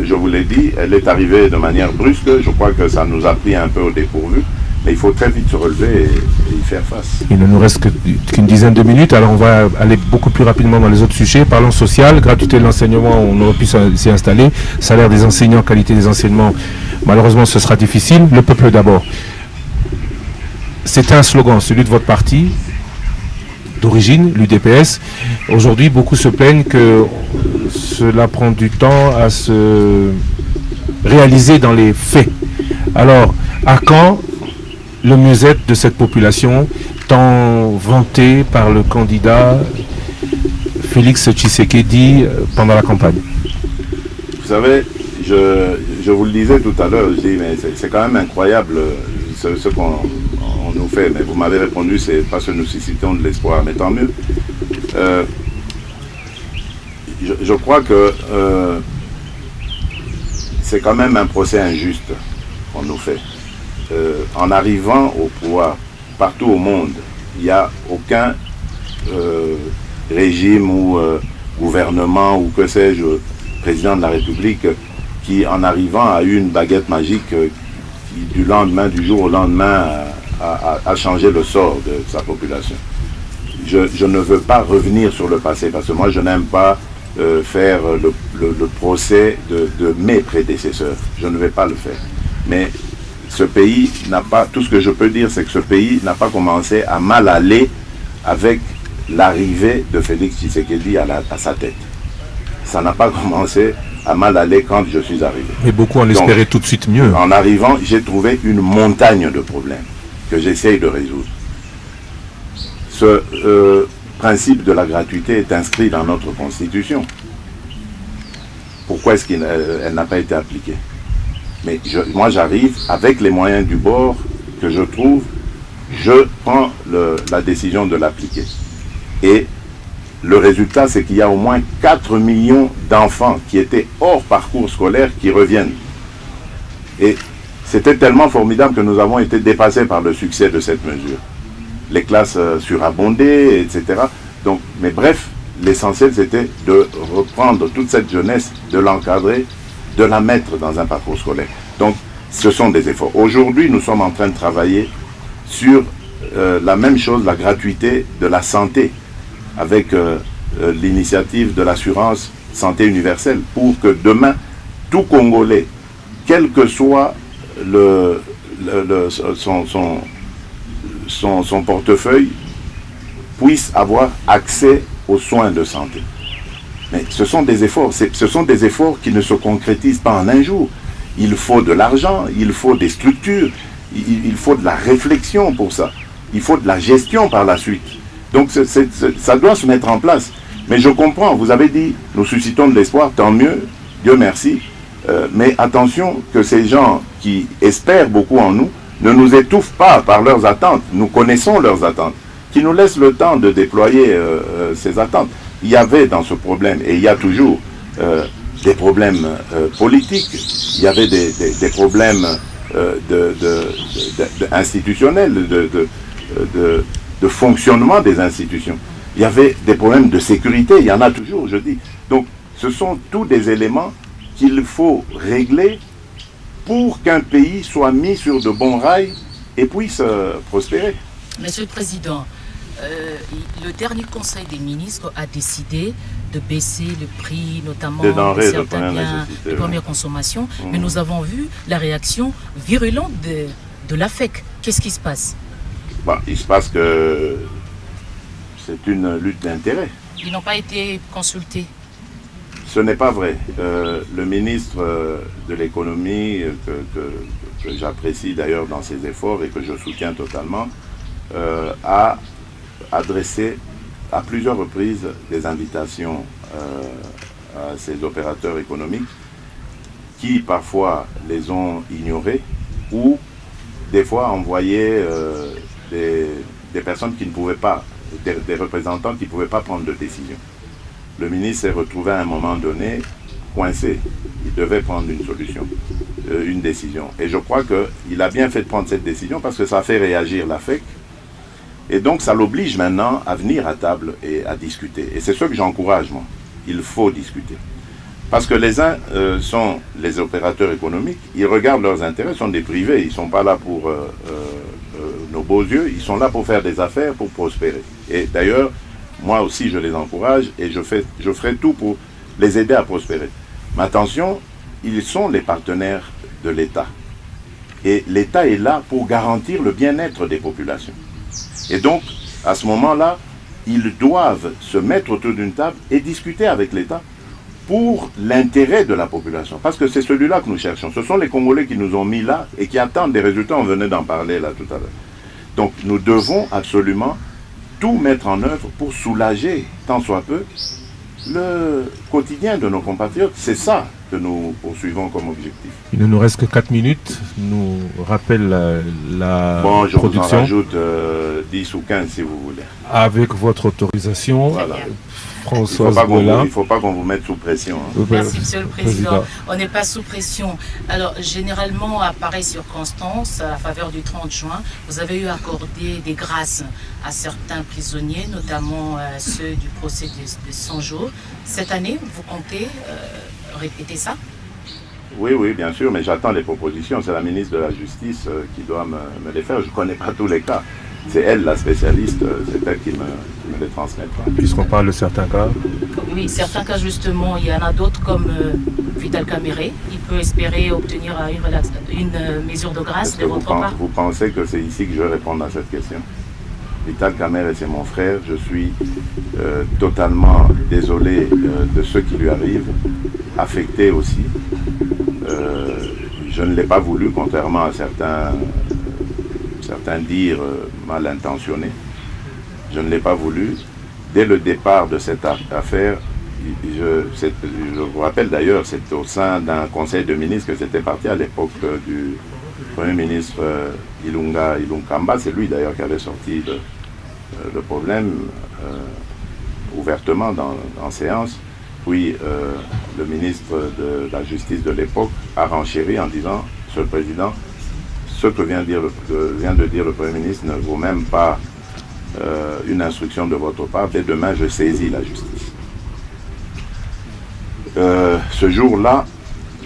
Je vous l'ai dit, elle est arrivée de manière brusque. Je crois que ça nous a pris un peu au dépourvu. Mais il faut très vite se relever et y faire face. Il ne nous reste qu'une dizaine de minutes, alors on va aller beaucoup plus rapidement dans les autres sujets. Parlons social, gratuité de l'enseignement, on aurait pu s'y installer. Salaire des enseignants, qualité des enseignements, malheureusement ce sera difficile. Le peuple d'abord. C'était un slogan, celui de votre parti, d'origine, l'UDPS. Aujourd'hui, beaucoup se plaignent que cela prend du temps à se réaliser dans les faits. Alors, à quand le mieux-être de cette population, tant vanté par le candidat Félix Tshisekedi pendant la campagne? Vous savez, je vous le disais tout à l'heure, je dis, mais c'est quand même incroyable ce qu'on nous fait. Mais vous m'avez répondu, c'est parce que nous suscitons de l'espoir, mais tant mieux. Je crois que c'est quand même un procès injuste qu'on nous fait. En arrivant au pouvoir partout au monde, il n'y a aucun régime ou gouvernement ou que sais-je, président de la République qui, en arrivant, a eu une baguette magique qui, du jour au lendemain, a changé le sort de sa population. Je ne veux pas revenir sur le passé parce que moi je n'aime pas faire le procès de mes prédécesseurs. Je ne vais pas le faire. Mais ce pays n'a pas, tout ce que je peux dire, c'est que ce pays n'a pas commencé à mal aller avec l'arrivée de Félix Tshisekedi à sa tête. Ça n'a pas commencé à mal aller quand je suis arrivé. Mais beaucoup en espéraient tout de suite mieux. En arrivant, j'ai trouvé une montagne de problèmes que j'essaye de résoudre. Ce principe de la gratuité est inscrit dans notre Constitution. Pourquoi est-ce qu'elle n'a pas été appliquée? Mais moi j'arrive avec les moyens du bord que je trouve, je prends la décision de l'appliquer. Et le résultat, c'est qu'il y a au moins 4 millions d'enfants qui étaient hors parcours scolaire qui reviennent. Et c'était tellement formidable que nous avons été dépassés par le succès de cette mesure. Les classes surabondées, etc. Donc, mais bref, l'essentiel, c'était de reprendre toute cette jeunesse, de l'encadrer, de la mettre dans un parcours scolaire. Donc, ce sont des efforts. Aujourd'hui, nous sommes en train de travailler sur la même chose, la gratuité de la santé, avec l'initiative de l'assurance santé universelle, pour que demain, tout Congolais, quel que soit son portefeuille, puisse avoir accès aux soins de santé. Mais ce sont des efforts, qui ne se concrétisent pas en un jour. Il faut de l'argent, il faut des structures, il faut de la réflexion pour ça. Il faut de la gestion par la suite. Donc ça doit se mettre en place. Mais je comprends, vous avez dit, nous suscitons de l'espoir, tant mieux, Dieu merci. Mais attention que ces gens qui espèrent beaucoup en nous ne nous étouffent pas par leurs attentes. Nous connaissons leurs attentes, qui nous laissent le temps de déployer ces attentes. Il y avait dans ce problème, et il y a toujours, des problèmes politiques, il y avait des problèmes institutionnels, de fonctionnement des institutions. Il y avait des problèmes de sécurité, il y en a toujours, je dis. Donc, ce sont tous des éléments qu'il faut régler pour qu'un pays soit mis sur de bons rails et puisse prospérer. Monsieur le Président, le dernier Conseil des ministres a décidé de baisser le prix, notamment des denrées de certains biens de première consommation. Mais nous avons vu la réaction virulente de l'AFEC. Qu'est-ce qui se passe? Il se passe que c'est une lutte d'intérêt. Ils n'ont pas été consultés. Ce n'est pas vrai. Le ministre de l'économie, que j'apprécie d'ailleurs dans ses efforts et que je soutiens totalement, a adressé à plusieurs reprises des invitations à ces opérateurs économiques qui parfois les ont ignorés ou des fois envoyé des personnes qui ne pouvaient pas, des représentants qui ne pouvaient pas prendre de décision. Le ministre s'est retrouvé à un moment donné coincé. Il devait prendre une solution, une décision. Et je crois qu'il a bien fait de prendre cette décision parce que ça a fait réagir l'AFEC. Et donc ça l'oblige maintenant à venir à table et à discuter. Et c'est ce que j'encourage, moi. Il faut discuter. Parce que les uns sont les opérateurs économiques, ils regardent leurs intérêts, sont des privés, ils ne sont pas là pour nos beaux yeux, ils sont là pour faire des affaires, pour prospérer. Et d'ailleurs, moi aussi je les encourage et je ferai tout pour les aider à prospérer. Mais attention, ils sont les partenaires de l'État. Et l'État est là pour garantir le bien-être des populations. Et donc, à ce moment-là, ils doivent se mettre autour d'une table et discuter avec l'État pour l'intérêt de la population. Parce que c'est celui-là que nous cherchons. Ce sont les Congolais qui nous ont mis là et qui attendent des résultats. On venait d'en parler là tout à l'heure. Donc, nous devons absolument tout mettre en œuvre pour soulager, tant soit peu, le quotidien de nos compatriotes. C'est ça que nous poursuivons comme objectif. Il ne nous reste que 4 minutes. Nous rappelle la je production. vous en rajoute 10 ou 15 si vous voulez. Avec votre autorisation, Voilà. Françoise Il ne faut pas qu'on vous mette sous pression. Hein. Merci, Monsieur le Président. On n'est pas sous pression. Alors, généralement, à pareille circonstance, à la faveur du 30 juin, vous avez eu accordé des grâces à certains prisonniers, notamment ceux du procès de 100 jours. Cette année, vous comptez répéter ça? Oui, bien sûr, mais j'attends les propositions. C'est la ministre de la Justice qui doit me les faire. Je ne connais pas tous les cas. C'est elle, la spécialiste, c'est elle qui me les transmettra. Puisqu'on parle de certains cas. Oui, certains cas, justement, il y en a d'autres comme Vital Caméré. Il peut espérer obtenir une mesure de grâce de votre part. Vous pensez que c'est ici que je vais répondre à cette question? Vital Caméré, c'est mon frère. Je suis totalement désolé de ce qui lui arrive, affecté aussi. Je ne l'ai pas voulu, contrairement à certains dires mal intentionnés. Je ne l'ai pas voulu. Dès le départ de cette affaire, je vous rappelle d'ailleurs, c'est au sein d'un conseil de ministres que c'était parti à l'époque du Premier ministre Ilunkamba. C'est lui d'ailleurs qui avait sorti le problème. ouvertement en séance. Puis le ministre de la Justice de l'époque a renchéri en disant « Monsieur le Président, ce que vient de dire le Premier ministre ne vaut même pas une instruction de votre part. Dès demain, je saisis la justice. » Ce jour-là,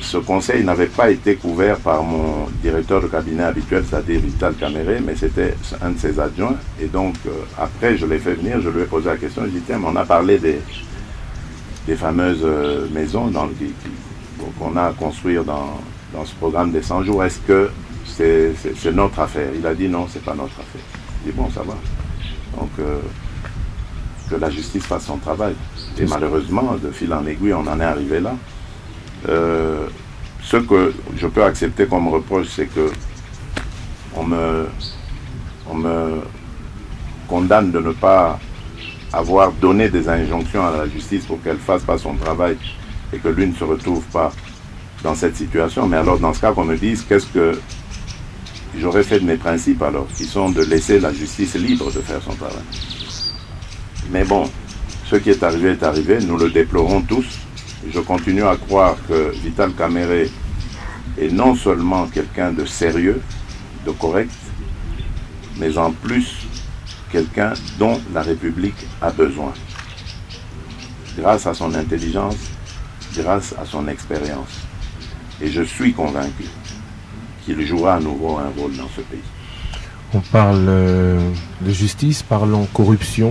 ce conseil n'avait pas été couvert par mon directeur de cabinet habituel, c'est-à-dire Vital Kamere, mais c'était un de ses adjoints. Et donc, après, je l'ai fait venir, je lui ai posé la question, je lui ai dit, tiens, on a parlé des fameuses maisons qu'on a à construire dans ce programme des 100 jours. Est-ce que c'est notre affaire? Il a dit non, c'est pas notre affaire. Je dis bon, ça va. Donc, que la justice fasse son travail. Et malheureusement, de fil en aiguille, on en est arrivé là. Ce que je peux accepter comme reproche, c'est que on me condamne de ne pas avoir donné des injonctions à la justice pour qu'elle fasse pas son travail et que lui ne se retrouve pas dans cette situation. Mais alors, dans ce cas, qu'on me dise qu'est-ce que j'aurais fait de mes principes alors, qui sont de laisser la justice libre de faire son travail. Mais bon, ce qui est arrivé, nous le déplorons tous. Je continue à croire que Vital Kamere est non seulement quelqu'un de sérieux, de correct, mais en plus quelqu'un dont la République a besoin. Grâce à son intelligence, grâce à son expérience. Et je suis convaincu qu'il jouera à nouveau un rôle dans ce pays. On parle de justice, parlons corruption,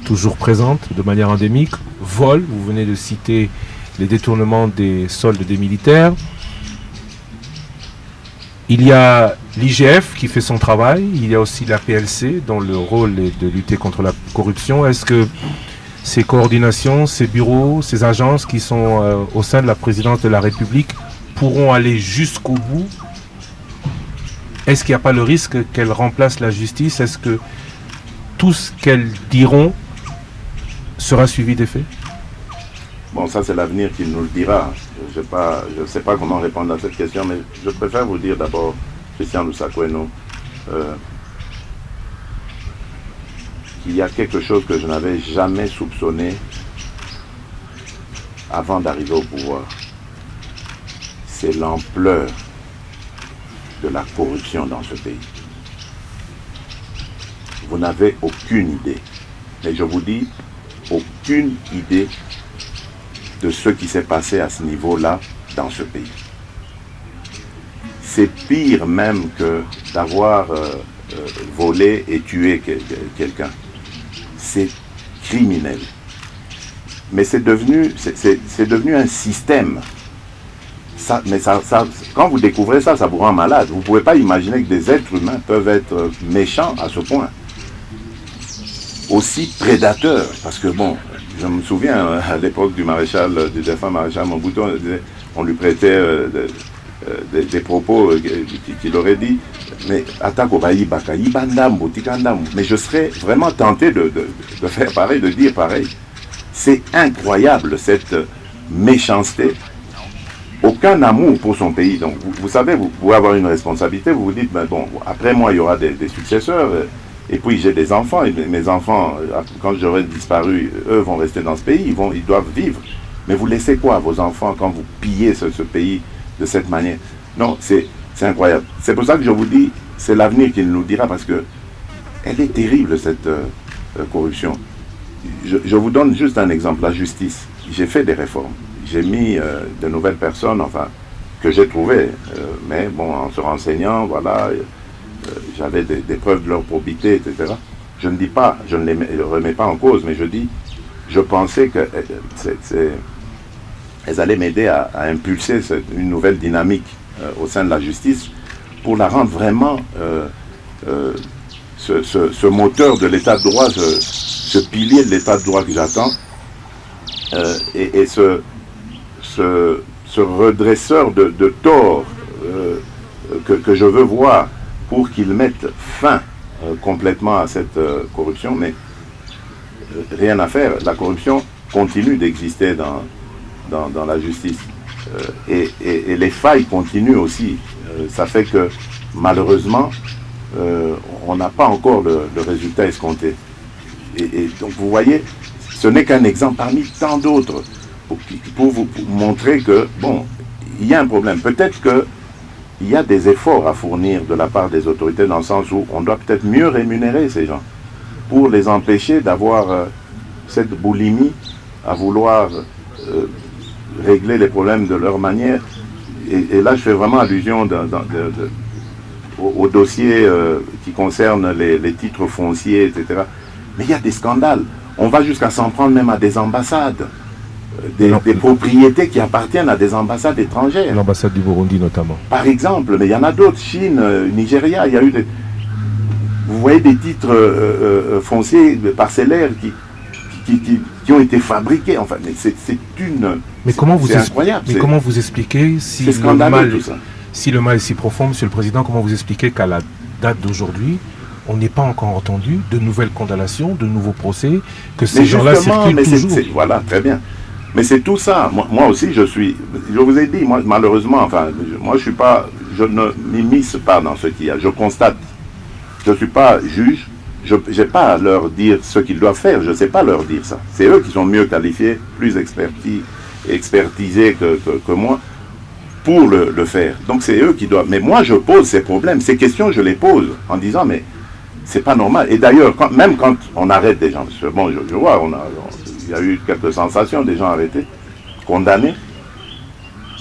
toujours présente de manière endémique, vol, vous venez de citer les détournements des soldes des militaires. Il y a l'IGF qui fait son travail, il y a aussi la PLC dont le rôle est de lutter contre la corruption. Est-ce que ces coordinations, ces bureaux, ces agences qui sont au sein de la présidence de la République pourront aller jusqu'au bout? Est-ce qu'il n'y a pas le risque qu'elles remplacent la justice? Est-ce que tout ce qu'elles diront sera suivi des faits? Bon, ça c'est l'avenir qui nous le dira. Je ne sais pas comment répondre à cette question, mais je préfère vous dire d'abord, Christian Lusakweno, qu'il y a quelque chose que je n'avais jamais soupçonné avant d'arriver au pouvoir. C'est l'ampleur de la corruption dans ce pays. Vous n'avez aucune idée. Mais je vous dis, aucune idée de ce qui s'est passé à ce niveau-là dans ce pays. C'est pire même que d'avoir volé et tué quelqu'un. C'est criminel. Mais c'est devenu un système. Quand vous découvrez ça, ça vous rend malade. Vous ne pouvez pas imaginer que des êtres humains peuvent être méchants à ce point. Aussi prédateurs. Parce que bon, je me souviens à l'époque du défunt maréchal Mobutu, on lui prêtait des propos qu'il aurait dit, mais mais je serais vraiment tenté de faire pareil, de dire pareil. C'est incroyable cette méchanceté. Aucun amour pour son pays. Donc, vous savez, vous pouvez avoir une responsabilité, vous vous dites, ben bon, après moi, il y aura des successeurs, et puis j'ai des enfants, et mes enfants, quand j'aurai disparu, eux vont rester dans ce pays, ils doivent vivre. Mais vous laissez quoi à vos enfants quand vous pillez ce pays de cette manière? Non, c'est incroyable. C'est pour ça que je vous dis, c'est l'avenir qui nous dira, parce que elle est terrible, cette corruption. Je vous donne juste un exemple, la justice. J'ai fait des réformes. J'ai mis de nouvelles personnes, enfin, que j'ai trouvées, mais bon, en se renseignant, voilà, j'avais des preuves de leur probité, etc. Je ne dis pas, je ne les remets pas en cause, mais je dis, je pensais que elles allaient m'aider à impulser une nouvelle dynamique au sein de la justice pour la rendre vraiment ce moteur de l'état de droit, ce pilier de l'état de droit que j'attends, et ce redresseur de tort que je veux voir pour qu'il mette fin complètement à cette corruption. Mais rien à faire, la corruption continue d'exister dans la justice. Et les failles continuent aussi. Ça fait que malheureusement, on n'a pas encore le résultat escompté. Et donc vous voyez, ce n'est qu'un exemple parmi tant d'autres pour vous montrer que, bon, il y a un problème. Peut-être qu'il y a des efforts à fournir de la part des autorités dans le sens où on doit peut-être mieux rémunérer ces gens pour les empêcher d'avoir cette boulimie à vouloir régler les problèmes de leur manière. Et là, je fais vraiment allusion au dossier qui concerne les titres fonciers, etc. Mais il y a des scandales. On va jusqu'à s'en prendre même à des ambassades, des propriétés qui appartiennent à des ambassades étrangères. L'ambassade du Burundi notamment. Par exemple, mais il y en a d'autres, Chine, Nigeria, il y a eu vous voyez des titres fonciers, parcellaires qui ont été fabriqués. Enfin, mais c'est incroyable. Mais comment vous expliquez si le mal est si profond, Monsieur le Président, comment vous expliquez qu'à la date d'aujourd'hui, on n'est pas encore entendu de nouvelles condamnations, de nouveaux procès, que ces gens-là circulent toujours. Voilà, très bien. Mais c'est tout ça. Moi aussi, je vous ai dit, moi, malheureusement, enfin, je ne m'immisce pas dans ce qu'il y a. Je constate. Je ne suis pas juge. Je n'ai pas à leur dire ce qu'ils doivent faire. Je ne sais pas leur dire ça. C'est eux qui sont mieux qualifiés, plus expertisés que moi pour le faire. Donc c'est eux qui doivent. Mais moi, je pose ces problèmes. Ces questions, je les pose en disant, mais c'est pas normal. Et d'ailleurs, même quand on arrête des gens, parce que bon, je vois, il y a eu quelques sensations, des gens arrêtés, condamnés.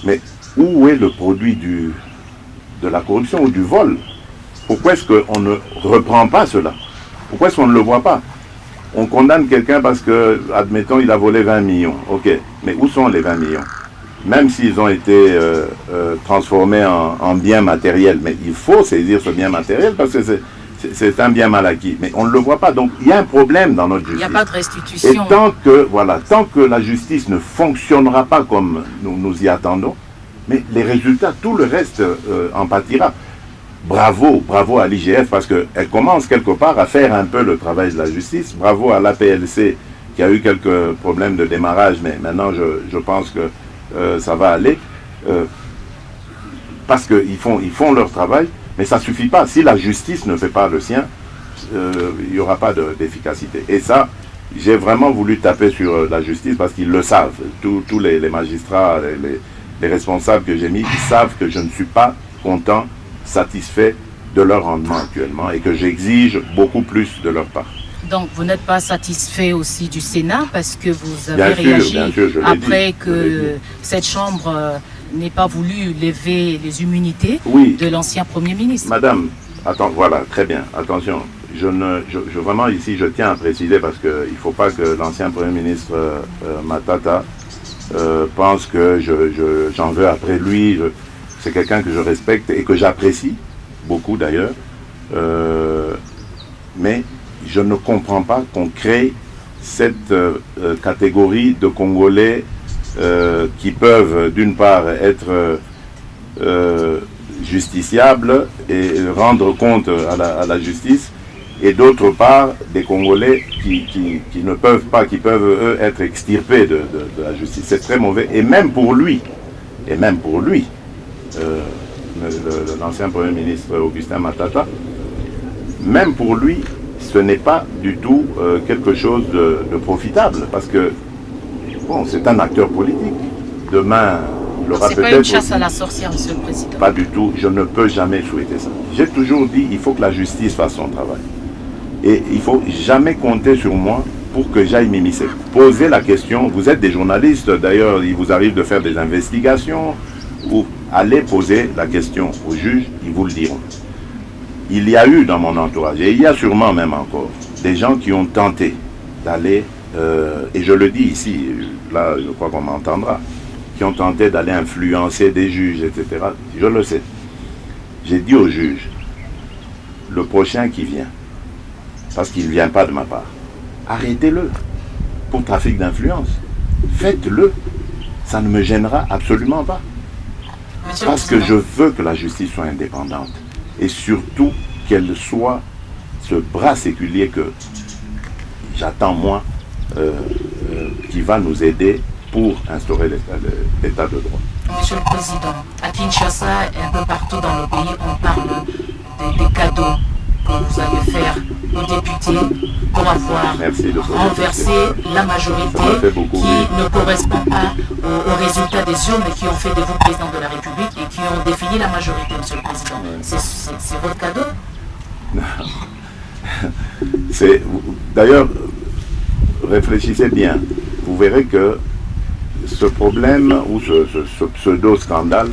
Mais où est le produit de la corruption ou du vol? Pourquoi est-ce qu'on ne reprend pas cela? Pourquoi est-ce qu'on ne le voit pas? On condamne quelqu'un parce que, admettons, il a volé 20 millions. Ok, mais où sont les 20 millions? Même s'ils ont été transformés en biens matériels. Mais il faut saisir ce bien matériel parce que c'est un bien mal acquis. Mais on ne le voit pas. Donc il y a un problème dans notre justice. Il n'y a pas de restitution. Et tant que la justice ne fonctionnera pas comme nous y attendons, mais les résultats, tout le reste en pâtira. Bravo à l'IGF parce qu'elle commence quelque part à faire un peu le travail de la justice. Bravo à l'APLC qui a eu quelques problèmes de démarrage, mais maintenant je pense que ça va aller. Parce qu'ils font leur travail, mais ça ne suffit pas. Si la justice ne fait pas le sien, il n'y aura pas d'efficacité. Et ça, j'ai vraiment voulu taper sur la justice parce qu'ils le savent. Tous les magistrats, les responsables que j'ai mis, ils savent que je ne suis pas content, satisfait de leur rendement actuellement et que j'exige beaucoup plus de leur part. Donc vous n'êtes pas satisfait aussi du Sénat parce que vous avez réagi après que cette Chambre n'ait pas voulu lever les immunités de l'ancien Premier ministre. Madame, attends, voilà, très bien, attention. Vraiment ici, je tiens à préciser parce qu'il ne faut pas que l'ancien Premier ministre Matata pense que j'en veux après lui. C'est quelqu'un que je respecte et que j'apprécie beaucoup d'ailleurs. Mais je ne comprends pas qu'on crée cette catégorie de Congolais qui peuvent d'une part être justiciables et rendre compte à la justice, et d'autre part des Congolais qui ne peuvent pas, qui peuvent eux être extirpés de la justice. C'est très mauvais, et même pour lui, l'ancien Premier ministre Augustin Matata, même pour lui, ce n'est pas du tout quelque chose de profitable, parce que bon, c'est un acteur politique. Demain, il aura peut-être... C'est pas une chasse à la sorcière, Monsieur le Président. Pas du tout, je ne peux jamais souhaiter ça. J'ai toujours dit, il faut que la justice fasse son travail. Et il ne faut jamais compter sur moi pour que j'aille m'immiscer. Posez la question, vous êtes des journalistes, d'ailleurs, il vous arrive de faire des investigations, ou allez poser la question aux juges, ils vous le diront. Il y a eu dans mon entourage, et il y a sûrement même encore, des gens qui ont tenté d'aller, et je le dis ici, là je crois qu'on m'entendra, qui ont tenté d'aller influencer des juges, etc. Je le sais. J'ai dit aux juges, le prochain qui vient, parce qu'il ne vient pas de ma part, arrêtez-le pour trafic d'influence. Faites-le. Ça ne me gênera absolument pas. Parce que je veux que la justice soit indépendante. Et surtout qu'elle soit ce bras séculier que j'attends moi, qui va nous aider pour instaurer l'état de droit. Monsieur le Président, à Kinshasa et un peu partout dans le pays, on parle des cadeaux que vous allez faire aux députés pour avoir renversé la majorité qui ne correspond pas aux résultats des urnes et qui ont fait de vous président de la République et qui ont défini la majorité, Monsieur le Président. C'est votre cadeau? D'ailleurs, réfléchissez bien. Vous verrez que ce problème ou ce pseudo-scandale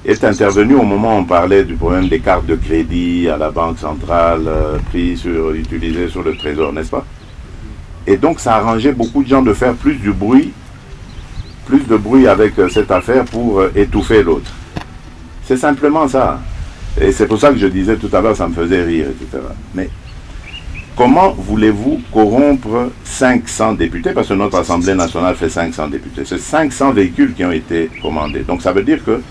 est intervenu au moment où on parlait du problème des cartes de crédit à la Banque centrale, utilisées sur le Trésor, n'est-ce pas? Et donc ça a arrangé beaucoup de gens de faire plus de bruit avec cette affaire pour étouffer l'autre. C'est simplement ça. Et c'est pour ça que je disais tout à l'heure, ça me faisait rire, etc. Mais comment voulez-vous corrompre 500 députés? Parce que notre Assemblée nationale fait 500 députés. C'est 500 véhicules qui ont été commandés. Donc ça veut dire que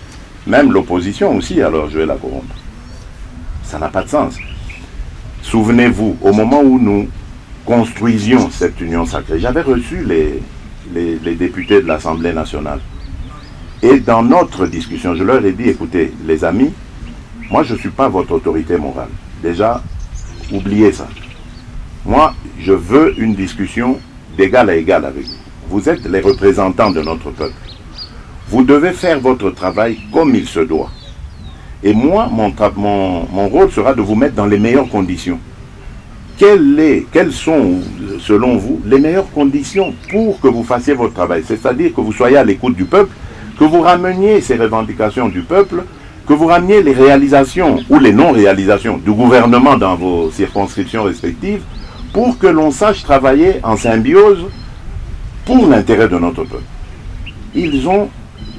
même l'opposition aussi, alors je vais la corrompre. Ça n'a pas de sens. Souvenez-vous, au moment où nous construisions cette union sacrée, j'avais reçu les députés de l'Assemblée nationale. Et dans notre discussion, je leur ai dit, écoutez, les amis, moi je ne suis pas votre autorité morale. Déjà, oubliez ça. Moi, je veux une discussion d'égal à égal avec vous. Vous êtes les représentants de notre peuple. Vous devez faire votre travail comme il se doit. Et moi, mon rôle sera de vous mettre dans les meilleures conditions. Quelles sont, selon vous, les meilleures conditions pour que vous fassiez votre travail? C'est-à-dire que vous soyez à l'écoute du peuple, que vous rameniez ces revendications du peuple, que vous rameniez les réalisations ou les non-réalisations du gouvernement dans vos circonscriptions respectives, pour que l'on sache travailler en symbiose pour l'intérêt de notre peuple. Ils ont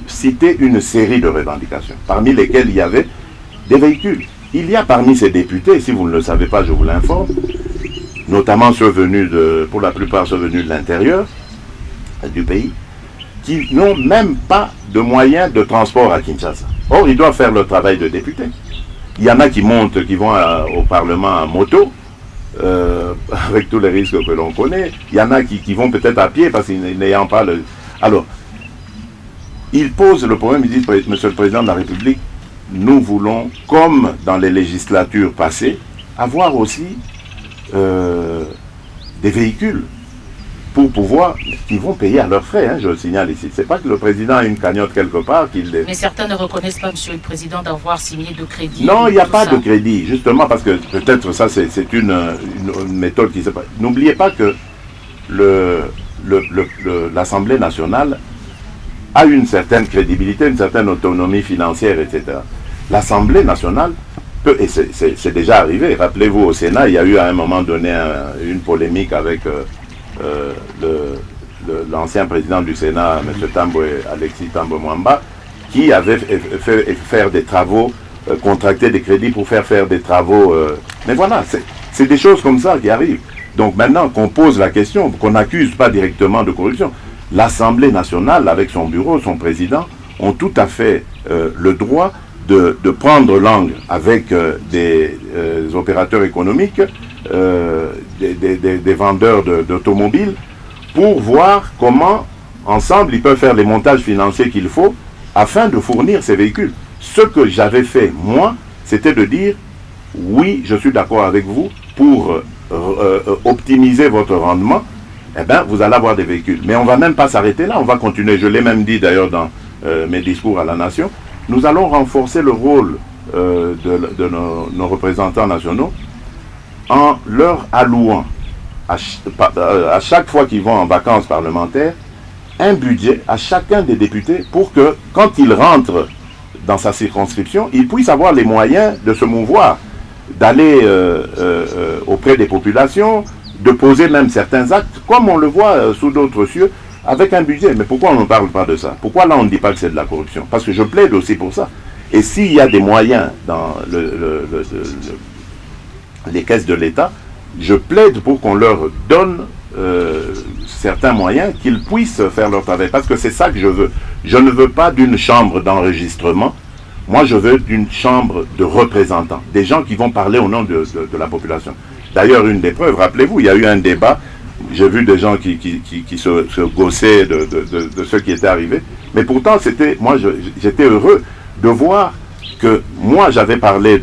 cité une série de revendications, parmi lesquelles il y avait des véhicules. Il y a parmi ces députés, si vous ne le savez pas, je vous l'informe, notamment ceux venus pour la plupart ceux venus de l'intérieur du pays, qui n'ont même pas de moyens de transport à Kinshasa. Or, ils doivent faire leur travail de député. Il y en a qui vont au Parlement en moto, avec tous les risques que l'on connaît. Il y en a qui vont peut-être à pied parce qu'ils n'ayant pas le... Alors, ils posent le problème, ils disent, Monsieur le Président de la République, nous voulons, comme dans les législatures passées, avoir aussi des véhicules pour pouvoir, qui vont payer à leurs frais, hein, je le signale ici. C'est pas que le président a une cagnotte quelque part qu'il... Mais certains ne reconnaissent pas, Monsieur le Président, d'avoir signé de crédit. Non, il n'y a pas de crédit, justement parce que peut-être ça c'est une méthode qui se passe. N'oubliez pas que l'Assemblée nationale a une certaine crédibilité, une certaine autonomie financière, etc. L'Assemblée nationale peut, et c'est déjà arrivé, rappelez-vous au Sénat, il y a eu à un moment donné une polémique avec l'ancien président du Sénat, M. Alexis Tambo Mwamba, qui avait fait faire des travaux, contracter des crédits pour faire des travaux. Mais voilà, c'est des choses comme ça qui arrivent. Donc maintenant qu'on pose la question, qu'on n'accuse pas directement de corruption, l'Assemblée nationale, avec son bureau, son président, ont tout à fait le droit de prendre langue avec des opérateurs économiques, des vendeurs d'automobiles, pour voir comment, ensemble, ils peuvent faire les montages financiers qu'il faut afin de fournir ces véhicules. Ce que j'avais fait, moi, c'était de dire, oui, je suis d'accord avec vous, pour optimiser votre rendement, eh bien, vous allez avoir des véhicules. Mais on ne va même pas s'arrêter là, on va continuer. Je l'ai même dit d'ailleurs dans mes discours à la nation. Nous allons renforcer le rôle de nos représentants nationaux en leur allouant, à chaque fois qu'ils vont en vacances parlementaires, un budget à chacun des députés pour que, quand ils rentrent dans sa circonscription, ils puissent avoir les moyens de se mouvoir, d'aller auprès des populations, de poser même certains actes, comme on le voit sous d'autres cieux, avec un budget. Mais pourquoi on ne parle pas de ça? Pourquoi là on ne dit pas que c'est de la corruption? Parce que je plaide aussi pour ça. Et s'il y a des moyens dans les caisses de l'État, je plaide pour qu'on leur donne certains moyens, qu'ils puissent faire leur travail. Parce que c'est ça que je veux. Je ne veux pas d'une chambre d'enregistrement. Moi, je veux d'une chambre de représentants. Des gens qui vont parler au nom de la population. D'ailleurs, une des preuves, rappelez-vous, il y a eu un débat. J'ai vu des gens qui se gaussaient de ce qui était arrivé. Mais pourtant, moi, j'étais heureux de voir que moi, j'avais parlé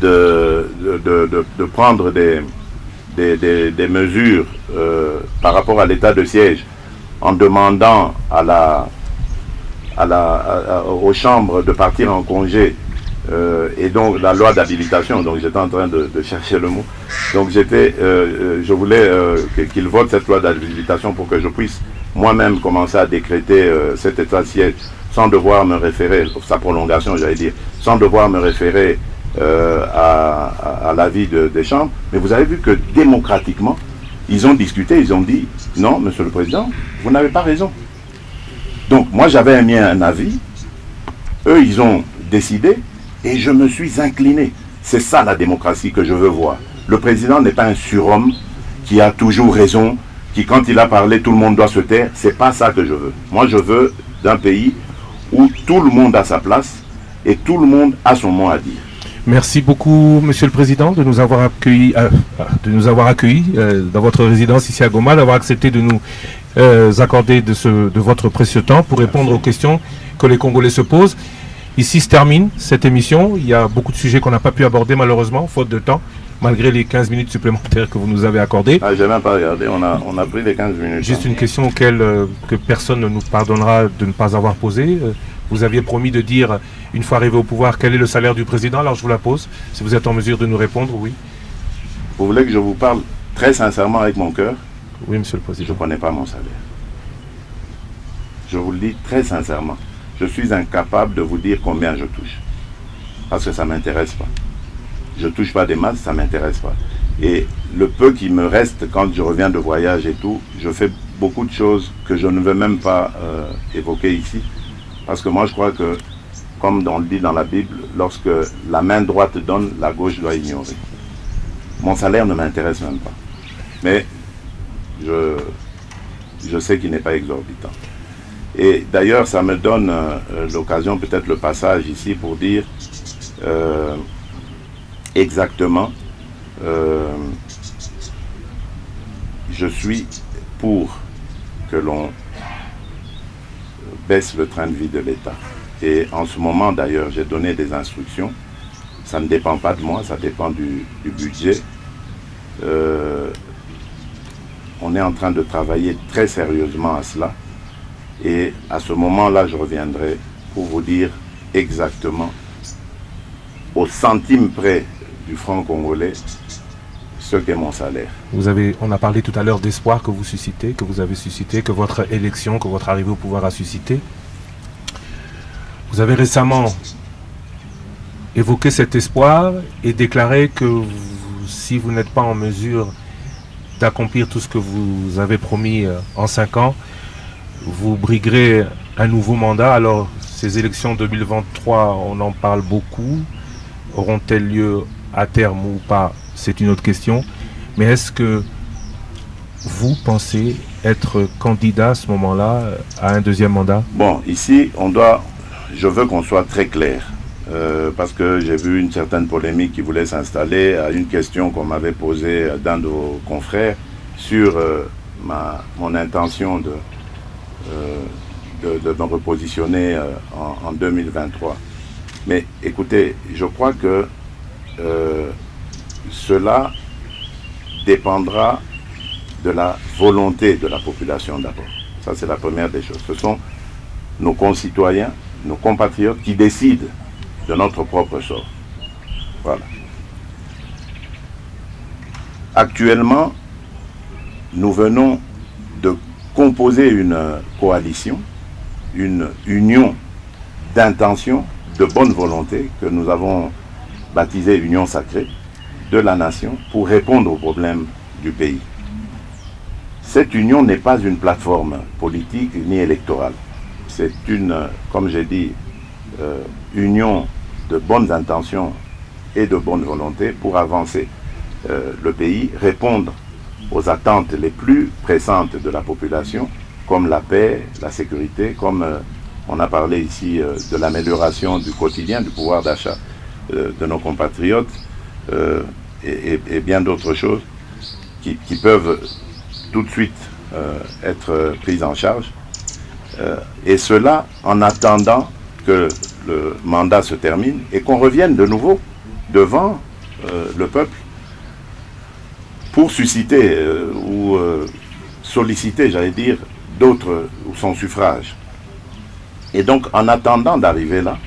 de prendre des mesures par rapport à l'état de siège en demandant aux chambres de partir en congé et donc la loi d'habilitation, donc j'étais en train de chercher le mot, donc je voulais qu'ils votent cette loi d'habilitation pour que je puisse moi-même commencer à décréter cet état de siège sans devoir me référer, sa prolongation j'allais dire, sans devoir me référer à l'avis des chambres. Mais vous avez vu que démocratiquement, ils ont discuté, ils ont dit non, Monsieur le Président, vous n'avez pas raison. Donc moi j'avais émis un avis, eux ils ont décidé et je me suis incliné. C'est ça la démocratie que je veux voir. Le président n'est pas un surhomme qui a toujours raison, qui quand il a parlé tout le monde doit se taire. C'est pas ça que je veux. Moi je veux d'un pays où tout le monde a sa place et tout le monde a son mot à dire. Merci beaucoup, Monsieur le Président, de nous avoir accueillis, dans votre résidence ici à Goma, d'avoir accepté de nous accorder de votre précieux temps pour répondre aux questions que les Congolais se posent. Ici se termine cette émission. Il y a beaucoup de sujets qu'on n'a pas pu aborder malheureusement, faute de temps, malgré les 15 minutes supplémentaires que vous nous avez accordées. Ah, je n'ai même pas regardé, on a pris les 15 minutes. Juste une question auquel que personne ne nous pardonnera de ne pas avoir posée. Vous aviez promis de dire, une fois arrivé au pouvoir, quel est le salaire du président. Alors je vous la pose, si vous êtes en mesure de nous répondre, oui. Vous voulez que je vous parle très sincèrement avec mon cœur? Oui, Monsieur le Président. Je ne connais pas mon salaire. Je vous le dis très sincèrement. Je suis incapable de vous dire combien je touche. Parce que ça ne m'intéresse pas. Je ne touche pas des masses, ça ne m'intéresse pas. Et le peu qui me reste quand je reviens de voyage et tout, je fais beaucoup de choses que je ne veux même pas évoquer ici. Parce que moi je crois que, comme on le dit dans la Bible, lorsque la main droite donne, la gauche doit ignorer. Mon salaire ne m'intéresse même pas. Mais je sais qu'il n'est pas exorbitant. Et d'ailleurs, ça me donne l'occasion, peut-être le passage ici, pour dire exactement, je suis pour que l'on baisse le train de vie de l'État. Et en ce moment, d'ailleurs, j'ai donné des instructions. Ça ne dépend pas de moi, ça dépend du budget. On est en train de travailler très sérieusement à cela. Et à ce moment-là, je reviendrai pour vous dire exactement, au centime près du franc congolais, ce qu'est mon salaire. On a parlé tout à l'heure d'espoir que vous suscitez, que vous avez suscité, que votre élection, que votre arrivée au pouvoir a suscité. Vous avez récemment évoqué cet espoir et déclaré que si vous n'êtes pas en mesure d'accomplir tout ce que vous avez promis en 5 ans, vous briguerez un nouveau mandat. Alors, ces élections 2023, on en parle beaucoup. Auront-elles lieu à terme ou pas? C'est une autre question. Mais est-ce que vous pensez être candidat à ce moment-là à un deuxième mandat? Bon, ici, je veux qu'on soit très clair. Parce que j'ai vu une certaine polémique qui voulait s'installer à une question qu'on m'avait posée d'un de vos confrères sur mon intention de me repositionner en 2023. Mais écoutez, je crois que cela dépendra de la volonté de la population d'abord. Ça, c'est la première des choses. Ce sont nos concitoyens, nos compatriotes qui décident de notre propre sort. Voilà. Actuellement, nous venons de composer une coalition, une union d'intention, de bonne volonté, que nous avons baptisée Union sacrée de la nation, pour répondre aux problèmes du pays. Cette union n'est pas une plateforme politique ni électorale. C'est une, comme j'ai dit, union de bonnes intentions et de bonne volonté pour avancer le pays, répondre aux attentes les plus pressantes de la population, comme la paix, la sécurité, comme on a parlé ici de l'amélioration du quotidien, du pouvoir d'achat de nos compatriotes, et bien d'autres choses qui peuvent tout de suite être prises en charge. Et cela en attendant que le mandat se termine et qu'on revienne de nouveau devant le peuple pour susciter ou solliciter, j'allais dire, d'autres ou son suffrage. Et donc, en attendant d'arriver là,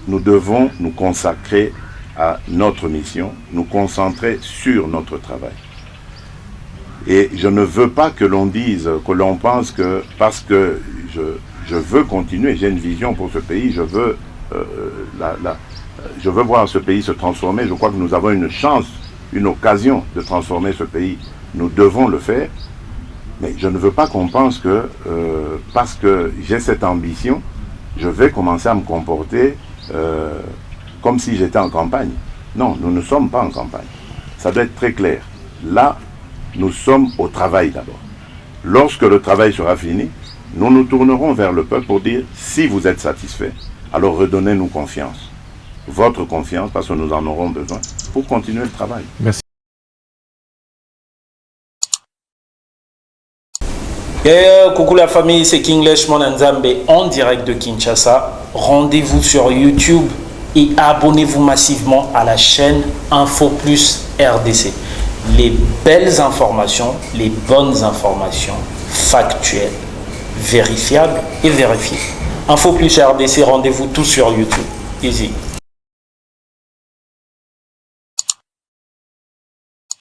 nous devons nous consacrer à notre mission, nous concentrer sur notre travail. Et je ne veux pas que l'on dise, que l'on pense que parce que je veux continuer, j'ai une vision pour ce pays, je veux voir ce pays se transformer. Je crois que nous avons une chance, une occasion de transformer ce pays. Nous devons le faire. Mais je ne veux pas qu'on pense que parce que j'ai cette ambition, je vais commencer à me comporter comme si j'étais en campagne. Non, nous ne sommes pas en campagne. Ça doit être très clair. Là, nous sommes au travail d'abord. Lorsque le travail sera fini, nous nous tournerons vers le peuple pour dire, si vous êtes satisfait, alors redonnez-nous confiance. Votre confiance, parce que nous en aurons besoin, pour continuer le travail. Merci. Coucou la famille, c'est Kinglech Monanzambe en direct de Kinshasa. Rendez-vous sur YouTube et abonnez-vous massivement à la chaîne Info Plus RDC. Les belles informations, les bonnes informations factuelles, vérifiables et vérifiées. Info Plus RDC, rendez-vous tout sur YouTube. Easy.